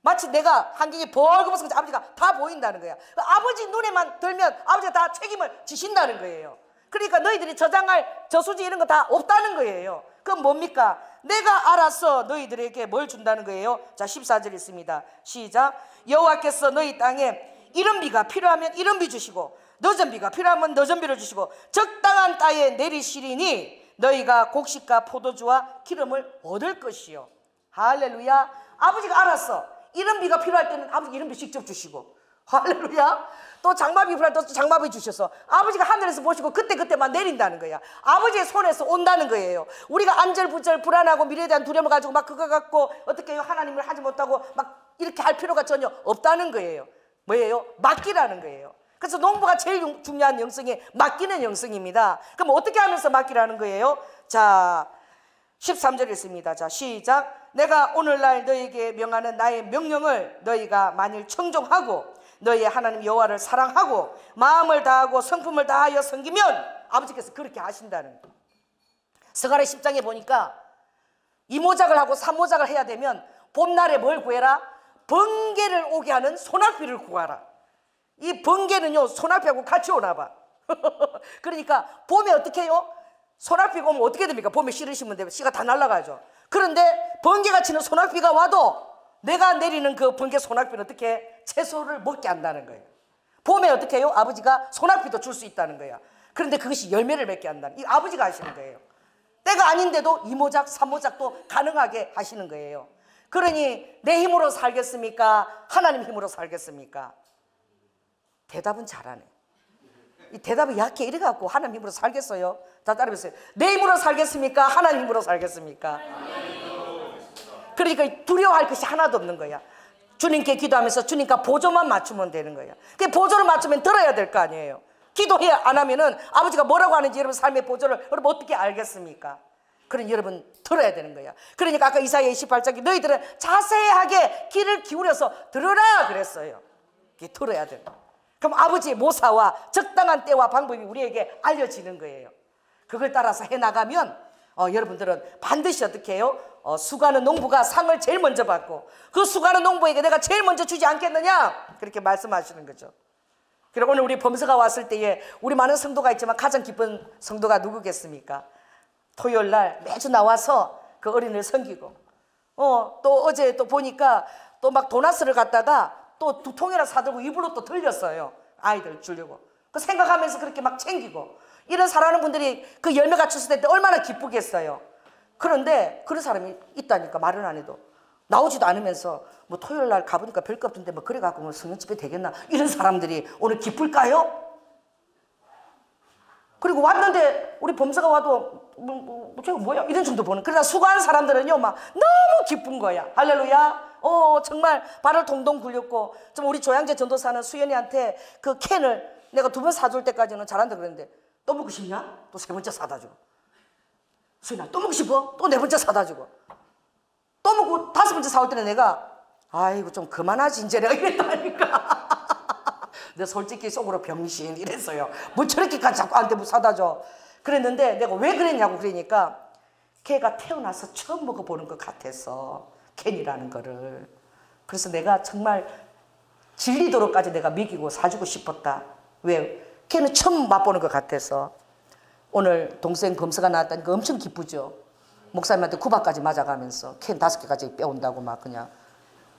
마치 내가 환경이 벌거벗은 것을 아버지가 다 보인다는 거야. 아버지 눈에만 들면 아버지가 다 책임을 지신다는 거예요. 그러니까 너희들이 저장할 저수지 이런 거 다 없다는 거예요. 그건 뭡니까? 내가 알아서 너희들에게 뭘 준다는 거예요? 자, 14절 있습니다. 시작. 여호와께서 너희 땅에 이른 비가 필요하면 이른 비 주시고 늦은 비가 필요하면 늦은 비를 주시고 적당한 땅에 내리시리니 너희가 곡식과 포도주와 기름을 얻을 것이요. 할렐루야. 아버지가 알았어. 이른 비가 필요할 때는 아버지 이른 비 직접 주시고, 할렐루야. 또 장마비 필요할 때 또 장마비 주셔서 아버지가 하늘에서 보시고 그때그때만 내린다는 거야. 아버지의 손에서 온다는 거예요. 우리가 안절부절 불안하고 미래에 대한 두려움을 가지고 막 그거 갖고 어떻게 해요? 하나님을 하지 못하고 막 이렇게 할 필요가 전혀 없다는 거예요. 뭐예요? 맡기라는 거예요. 그래서 농부가 제일 중요한 영성이 맡기는 영성입니다. 그럼 어떻게 하면서 맡기라는 거예요? 자, 13절 있습니다. 자, 시작. 내가 오늘날 너희에게 명하는 나의 명령을 너희가 만일 청종하고 너희의 하나님 여호와를 사랑하고 마음을 다하고 성품을 다하여 섬기면 아버지께서 그렇게 하신다는 거예요. 스가랴 10장에 보니까 이모작을 하고 삼모작을 해야 되면 봄날에 뭘 구해라? 번개를 오게 하는 소낙비를 구하라. 이 번개는요 소낙비하고 같이 오나 봐. 그러니까 봄에 어떻게 해요? 소낙비가 오면 어떻게 됩니까? 봄에 씨르시면 되면 씨가 다 날아가죠. 그런데 번개가 치는 소낙비가 와도 내가 내리는 그 번개 소낙비는 어떻게 해? 채소를 먹게 한다는 거예요. 봄에 어떻게 해요? 아버지가 소낙비도 줄 수 있다는 거야. 그런데 그것이 열매를 맺게 한다는, 이 아버지가 하시는 거예요. 때가 아닌데도 이모작 삼모작도 가능하게 하시는 거예요. 그러니 내 힘으로 살겠습니까? 하나님 힘으로 살겠습니까? 대답은 잘하네. 이 대답이 약해. 이래갖고 하나님 힘으로 살겠어요? 다 따라해보세요. 내 힘으로 살겠습니까? 하나님 힘으로 살겠습니까? 그러니까 두려워할 것이 하나도 없는 거야. 주님께 기도하면서 주님과 보조만 맞추면 되는 거야. 그 보조를 맞추면 들어야 될 거 아니에요. 기도해 안 하면은 아버지가 뭐라고 하는지 여러분 삶의 보조를 여러분 어떻게 알겠습니까? 그러니 여러분 들어야 되는 거야. 그러니까 아까 이사야 28장에 너희들은 자세하게 귀를 기울여서 들으라 그랬어요. 이게 들어야 돼요. 그럼 아버지의 모사와 적당한 때와 방법이 우리에게 알려지는 거예요. 그걸 따라서 해나가면 여러분들은 반드시 어떻게 해요? 수고하는 농부가 상을 제일 먼저 받고 그 수고하는 농부에게 내가 제일 먼저 주지 않겠느냐? 그렇게 말씀하시는 거죠. 그리고 오늘 우리 범서가 왔을 때에 우리 많은 성도가 있지만 가장 기쁜 성도가 누구겠습니까? 토요일 날 매주 나와서 그 어린이를 섬기고 또 어제 또 보니까 또 막 도나스를 갖다가 또 2통이나 사들고 입으로 또 들렸어요. 아이들 주려고. 그 생각하면서 그렇게 막 챙기고. 이런 사랑하는 분들이 그 열매가 출시될 때 얼마나 기쁘겠어요. 그런데 그런 사람이 있다니까, 말은 안 해도. 나오지도 않으면서 뭐 토요일 날 가보니까 별거 없던데 뭐 그래갖고 뭐 성령집회 되겠나, 이런 사람들이 오늘 기쁠까요? 그리고 왔는데 우리 범사가 와도 제가 뭐야 이런 정도 보는. 그러나 수고한 사람들은요 막 너무 기쁜 거야. 할렐루야. 정말 발을 동동 굴렸고, 좀 우리 조양재 전도사는 수연이한테 그 캔을 내가 2번 사줄 때까지는 잘한다 그랬는데, 또 먹고 싶냐? 또 3번째 사다 주고. 수연아 또 먹고 싶어? 또 4번째 사다 주고. 또 먹고 5번째 사올 때는 내가 아이고 좀 그만하지 이제, 내가 이랬다니까. 내가 솔직히 속으로 병신 이랬어요. 뭐 저렇게까지 자꾸 한테 뭐 사다 줘. 그랬는데 내가 왜 그랬냐고 그러니까, 걔가 태어나서 처음 먹어보는 것 같아서, 캔이라는 거를. 그래서 내가 정말 질리도록까지 내가 먹이고 사주고 싶었다. 왜? 걔는 처음 맛보는 것 같아서. 오늘 동생 범서가 나왔다니까 엄청 기쁘죠. 목사님한테 구박까지 맞아가면서 캔 5개까지 빼온다고 막 그냥.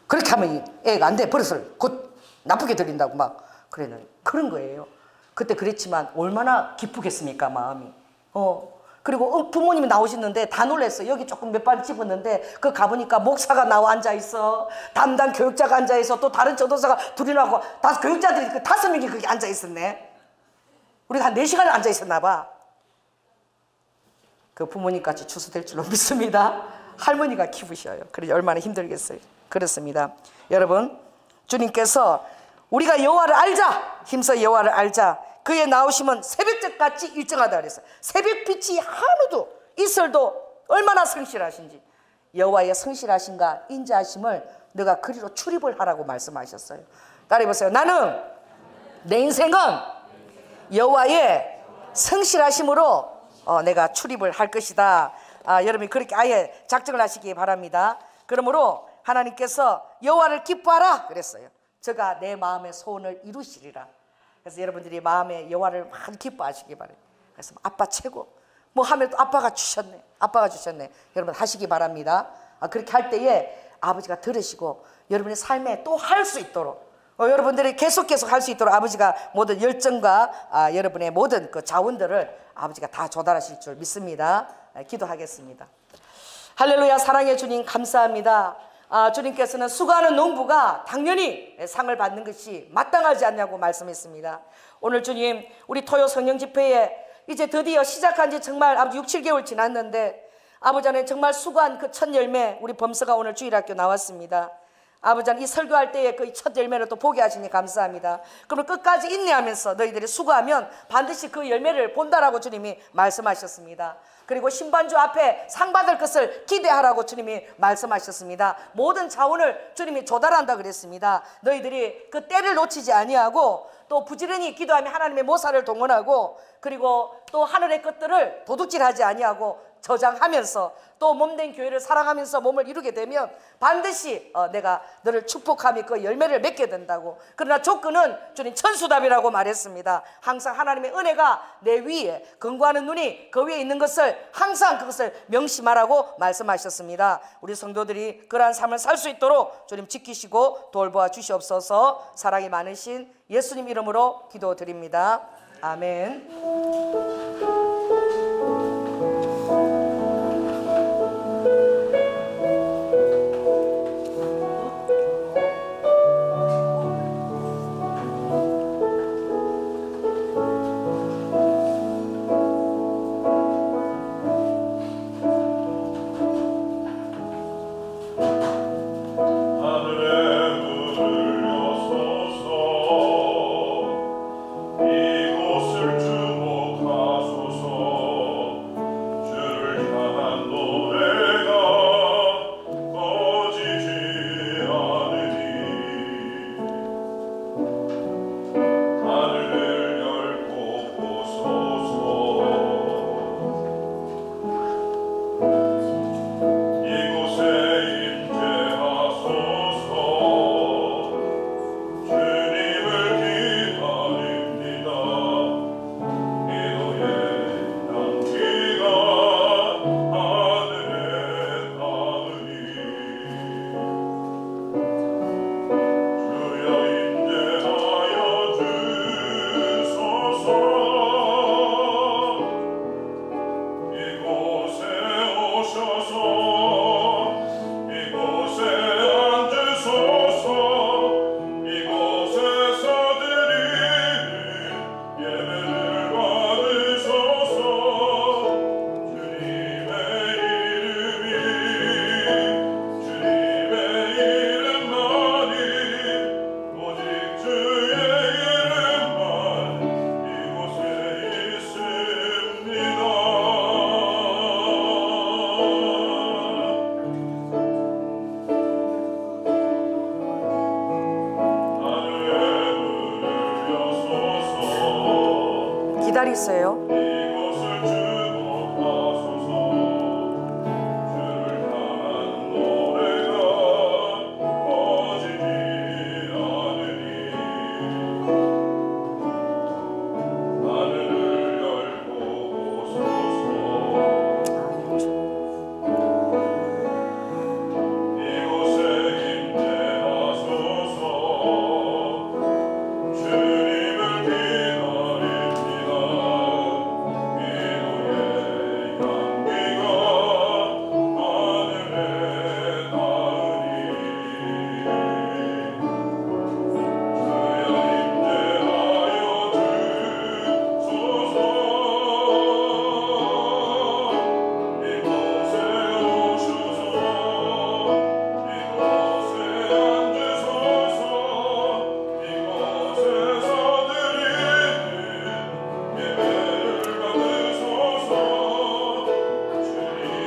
그렇게 하면 애가 안 돼. 버릇을 곧 나쁘게 들린다고 막 그래는 그런 거예요. 그때 그랬지만 얼마나 기쁘겠습니까, 마음이. 그리고 부모님이 나오시는데 다 놀랐어. 여기 조금 몇 발 집었는데 그 가보니까 목사가 나와 앉아있어. 담당 교육자가 앉아있어. 또 다른 전도사가 둘이 나오고, 다 교육자들이 그 5명이 거기 앉아있었네. 우리가 한 4시간을 앉아있었나 봐. 그 부모님까지 추수될 줄로 믿습니다. 할머니가 키우셔요. 그래 얼마나 힘들겠어요. 그렇습니다. 여러분, 주님께서 우리가 여호와를 알자, 힘써 여호와를 알자, 그의 나오심은 새벽적같이 일정하다 그랬어요. 새벽빛이 한우도 이슬도 얼마나 성실하신지, 여호와의 성실하신가 인자하심을 너가 그리로 출입을 하라고 말씀하셨어요. 따라해보세요. 나는, 내 인생은 여호와의 성실하심으로 내가 출입을 할 것이다. 여러분이 그렇게 아예 작정을 하시기 바랍니다. 그러므로 하나님께서 여호와를 기뻐하라 그랬어요. 저가 내 마음의 소원을 이루시리라. 그래서 여러분들이 마음에 여호와를 많이 기뻐하시기 바랍니다. 그래서 아빠 최고, 뭐 하면 또 아빠가 주셨네, 아빠가 주셨네, 여러분 하시기 바랍니다. 그렇게 할 때에 아버지가 들으시고 여러분의 삶에 또 할 수 있도록, 여러분들이 계속 할 수 있도록 아버지가 모든 열정과 여러분의 모든 그 자원들을 아버지가 다 조달하실 줄 믿습니다. 기도하겠습니다. 할렐루야. 사랑의 주님 감사합니다. 주님께서는 수고하는 농부가 당연히 상을 받는 것이 마땅하지 않냐고 말씀했습니다. 오늘 주님, 우리 토요 성령 집회에 이제 드디어 시작한 지 정말 아버지 6, 7개월 지났는데, 아버지 안에 정말 수고한 그 첫 열매, 우리 범서가 오늘 주일학교 나왔습니다. 아버지 이 설교할 때의 그 첫 열매를 또 보게 하시니 감사합니다. 그러면 끝까지 인내하면서 너희들이 수고하면 반드시 그 열매를 본다라고 주님이 말씀하셨습니다. 그리고 신반주 앞에 상 받을 것을 기대하라고 주님이 말씀하셨습니다. 모든 자원을 주님이 조달한다 그랬습니다. 너희들이 그 때를 놓치지 아니하고 또 부지런히 기도하며 하나님의 모사를 동원하고, 그리고 또 하늘의 것들을 도둑질하지 아니하고 저장하면서 또 몸된 교회를 사랑하면서 몸을 이루게 되면 반드시 내가 너를 축복하며 그 열매를 맺게 된다고. 그러나 조건은 주님 천수답이라고 말했습니다. 항상 하나님의 은혜가 내 위에, 근거하는 눈이 그 위에 있는 것을 항상 그것을 명심하라고 말씀하셨습니다. 우리 성도들이 그러한 삶을 살 수 있도록 주님 지키시고 돌보아 주시옵소서. 사랑이 많으신 예수님 이름으로 기도드립니다. 아멘. 이곳을 주목하 말이 있어요. 이곳을 주목하소서. 주를 향한 노래가 꺼지지 않으니 하늘을 열고 오소서. 이곳에 임재하소서. 주님을 기다립니다. 기도의 향기가 하늘에 닿으니 주여 임재하여 주소서. 이곳에 오셔서 이곳에 앉으소서. 이곳에서 드리는 예배를 받으소서. 주님의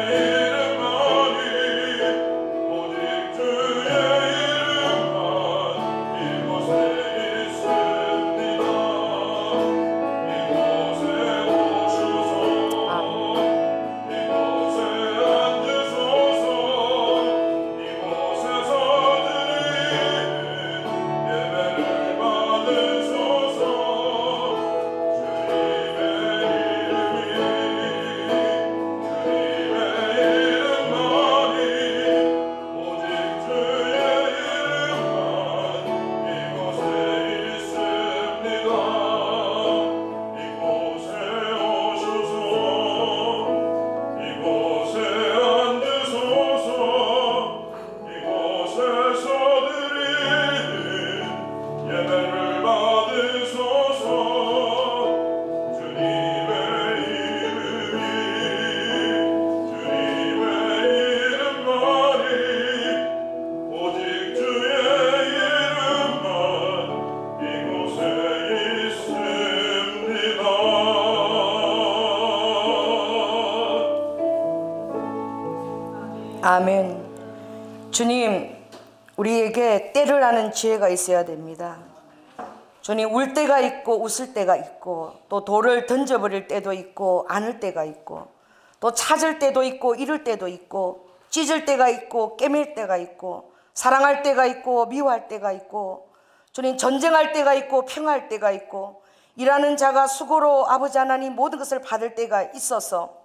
이름만이 오직 주의 이름만 이곳에 있습니다. 이곳에 오셔서 이곳에 앉으소서. 이곳에서 드리는 예배를 받으소서. 주님의 이름만이 오직 주의 이름만 이곳에 있습니다. 이곳에 오셔서 이곳에 앉으소서. 이곳에서 드리는 예배를 받으소서. 주님의 이름만이 오직 주의 이름만 이곳에 있습니다. 아멘. 주님, 우리에게 때를 아는 지혜가 있어야 됩니다. 주님, 울 때가 있고 웃을 때가 있고 또 돌을 던져버릴 때도 있고 안을 때가 있고 또 찾을 때도 있고 잃을 때도 있고 찢을 때가 있고 깨밀 때가 있고 사랑할 때가 있고 미워할 때가 있고 주님, 전쟁할 때가 있고 평화할 때가 있고 일하는 자가 수고로 아버지 하나님 모든 것을 받을 때가 있어서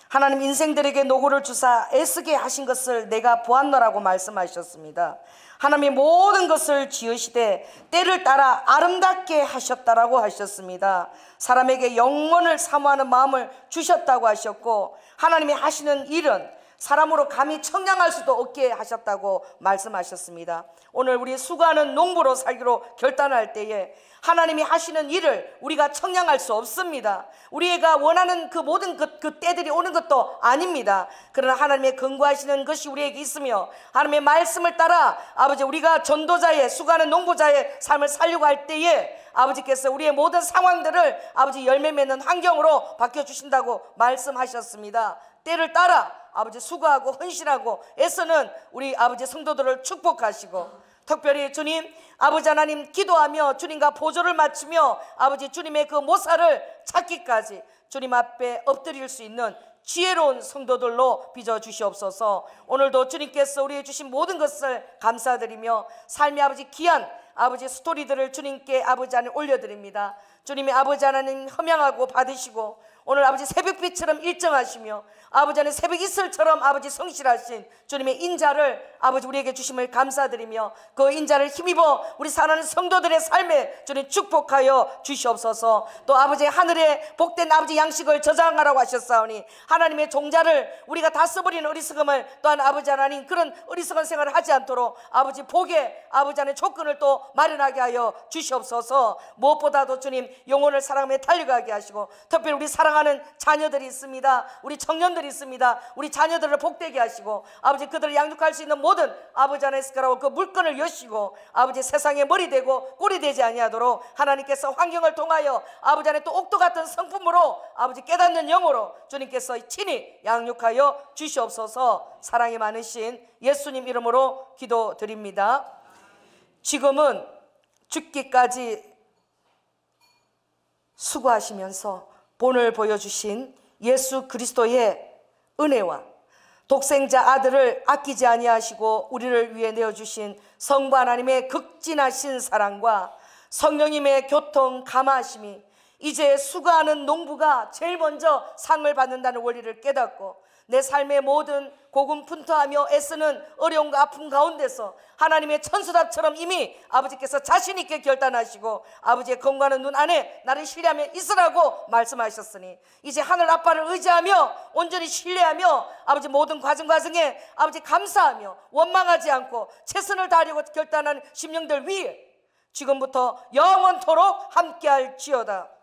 하나님 인생들에게 노고를 주사 애쓰게 하신 것을 내가 보았노라고 말씀하셨습니다. 하나님이 모든 것을 지으시되 때를 따라 아름답게 하셨다라고 하셨습니다. 사람에게 영원을 사모하는 마음을 주셨다고 하셨고 하나님이 하시는 일은 사람으로 감히 청량할 수도 없게 하셨다고 말씀하셨습니다. 오늘 우리 수고하는 농부로 살기로 결단할 때에 하나님이 하시는 일을 우리가 청량할 수 없습니다. 우리가 원하는 그 모든 그 때들이 오는 것도 아닙니다. 그러나 하나님의 근거하시는 것이 우리에게 있으며 하나님의 말씀을 따라 아버지 우리가 전도자의 수고하는 농부자의 삶을 살려고 할 때에 아버지께서 우리의 모든 상황들을 아버지 열매 맺는 환경으로 바뀌어주신다고 말씀하셨습니다. 때를 따라 아버지 수고하고 헌신하고 애쓰는 우리 아버지 성도들을 축복하시고 특별히 주님 아버지 하나님 기도하며 주님과 보조를 맞추며 아버지 주님의 그 모사를 찾기까지 주님 앞에 엎드릴 수 있는 지혜로운 성도들로 빚어주시옵소서. 오늘도 주님께서 우리에게 주신 모든 것을 감사드리며 삶의 아버지 귀한 아버지 스토리들을 주님께 아버지 안에 올려드립니다. 주님의 아버지 하나님 허명하고 받으시고 오늘 아버지 새벽빛처럼 일정하시며 아버지 안에 새벽 이슬처럼 아버지 성실하신 주님의 인자를 아버지 우리에게 주심을 감사드리며 그 인자를 힘입어 우리 사랑하는 성도들의 삶에 주님 축복하여 주시옵소서. 또 아버지 하늘에 복된 아버지 양식을 저장하라고 하셨사오니 하나님의 종자를 우리가 다 써버리는 어리석음을 또한 아버지 하나님 그런 어리석은 생활을 하지 않도록 아버지 복의 아버지 안에 조건을 또 마련하게 하여 주시옵소서. 무엇보다도 주님 영혼을 사랑하며 달려가게 하시고 특별히 우리 사랑하는 자녀들이 있습니다. 우리 청년들이 있습니다. 우리 자녀들을 복되게 하시고 아버지 그들을 양육할 수 있는 모든 아버지 안에 스카라고 그 물건을 여시고 아버지 세상에 머리 되고 꼬리 되지 아니하도록 하나님께서 환경을 통하여 아버지 안에 또 옥도 같은 성품으로 아버지 깨닫는 영으로 주님께서 친히 양육하여 주시옵소서. 사랑이 많으신 예수님 이름으로 기도드립니다. 지금은 죽기까지 수고하시면서 본을 보여주신 예수 그리스도의 은혜와 독생자 아들을 아끼지 아니하시고 우리를 위해 내어주신 성부 하나님의 극진하신 사랑과 성령님의 교통 감화하심이 이제 수고하는 농부가 제일 먼저 상을 받는다는 원리를 깨닫고 내 삶의 모든 고군분투하며 애쓰는 어려움과 아픔 가운데서 하나님의 천수답처럼 이미 아버지께서 자신 있게 결단하시고 아버지의 건강한 눈 안에 나를 신뢰하며 있으라고 말씀하셨으니 이제 하늘 아빠를 의지하며 온전히 신뢰하며 아버지 모든 과정에 아버지 감사하며 원망하지 않고 최선을 다하려고 결단하는 심령들 위에 지금부터 영원토록 함께할지어다.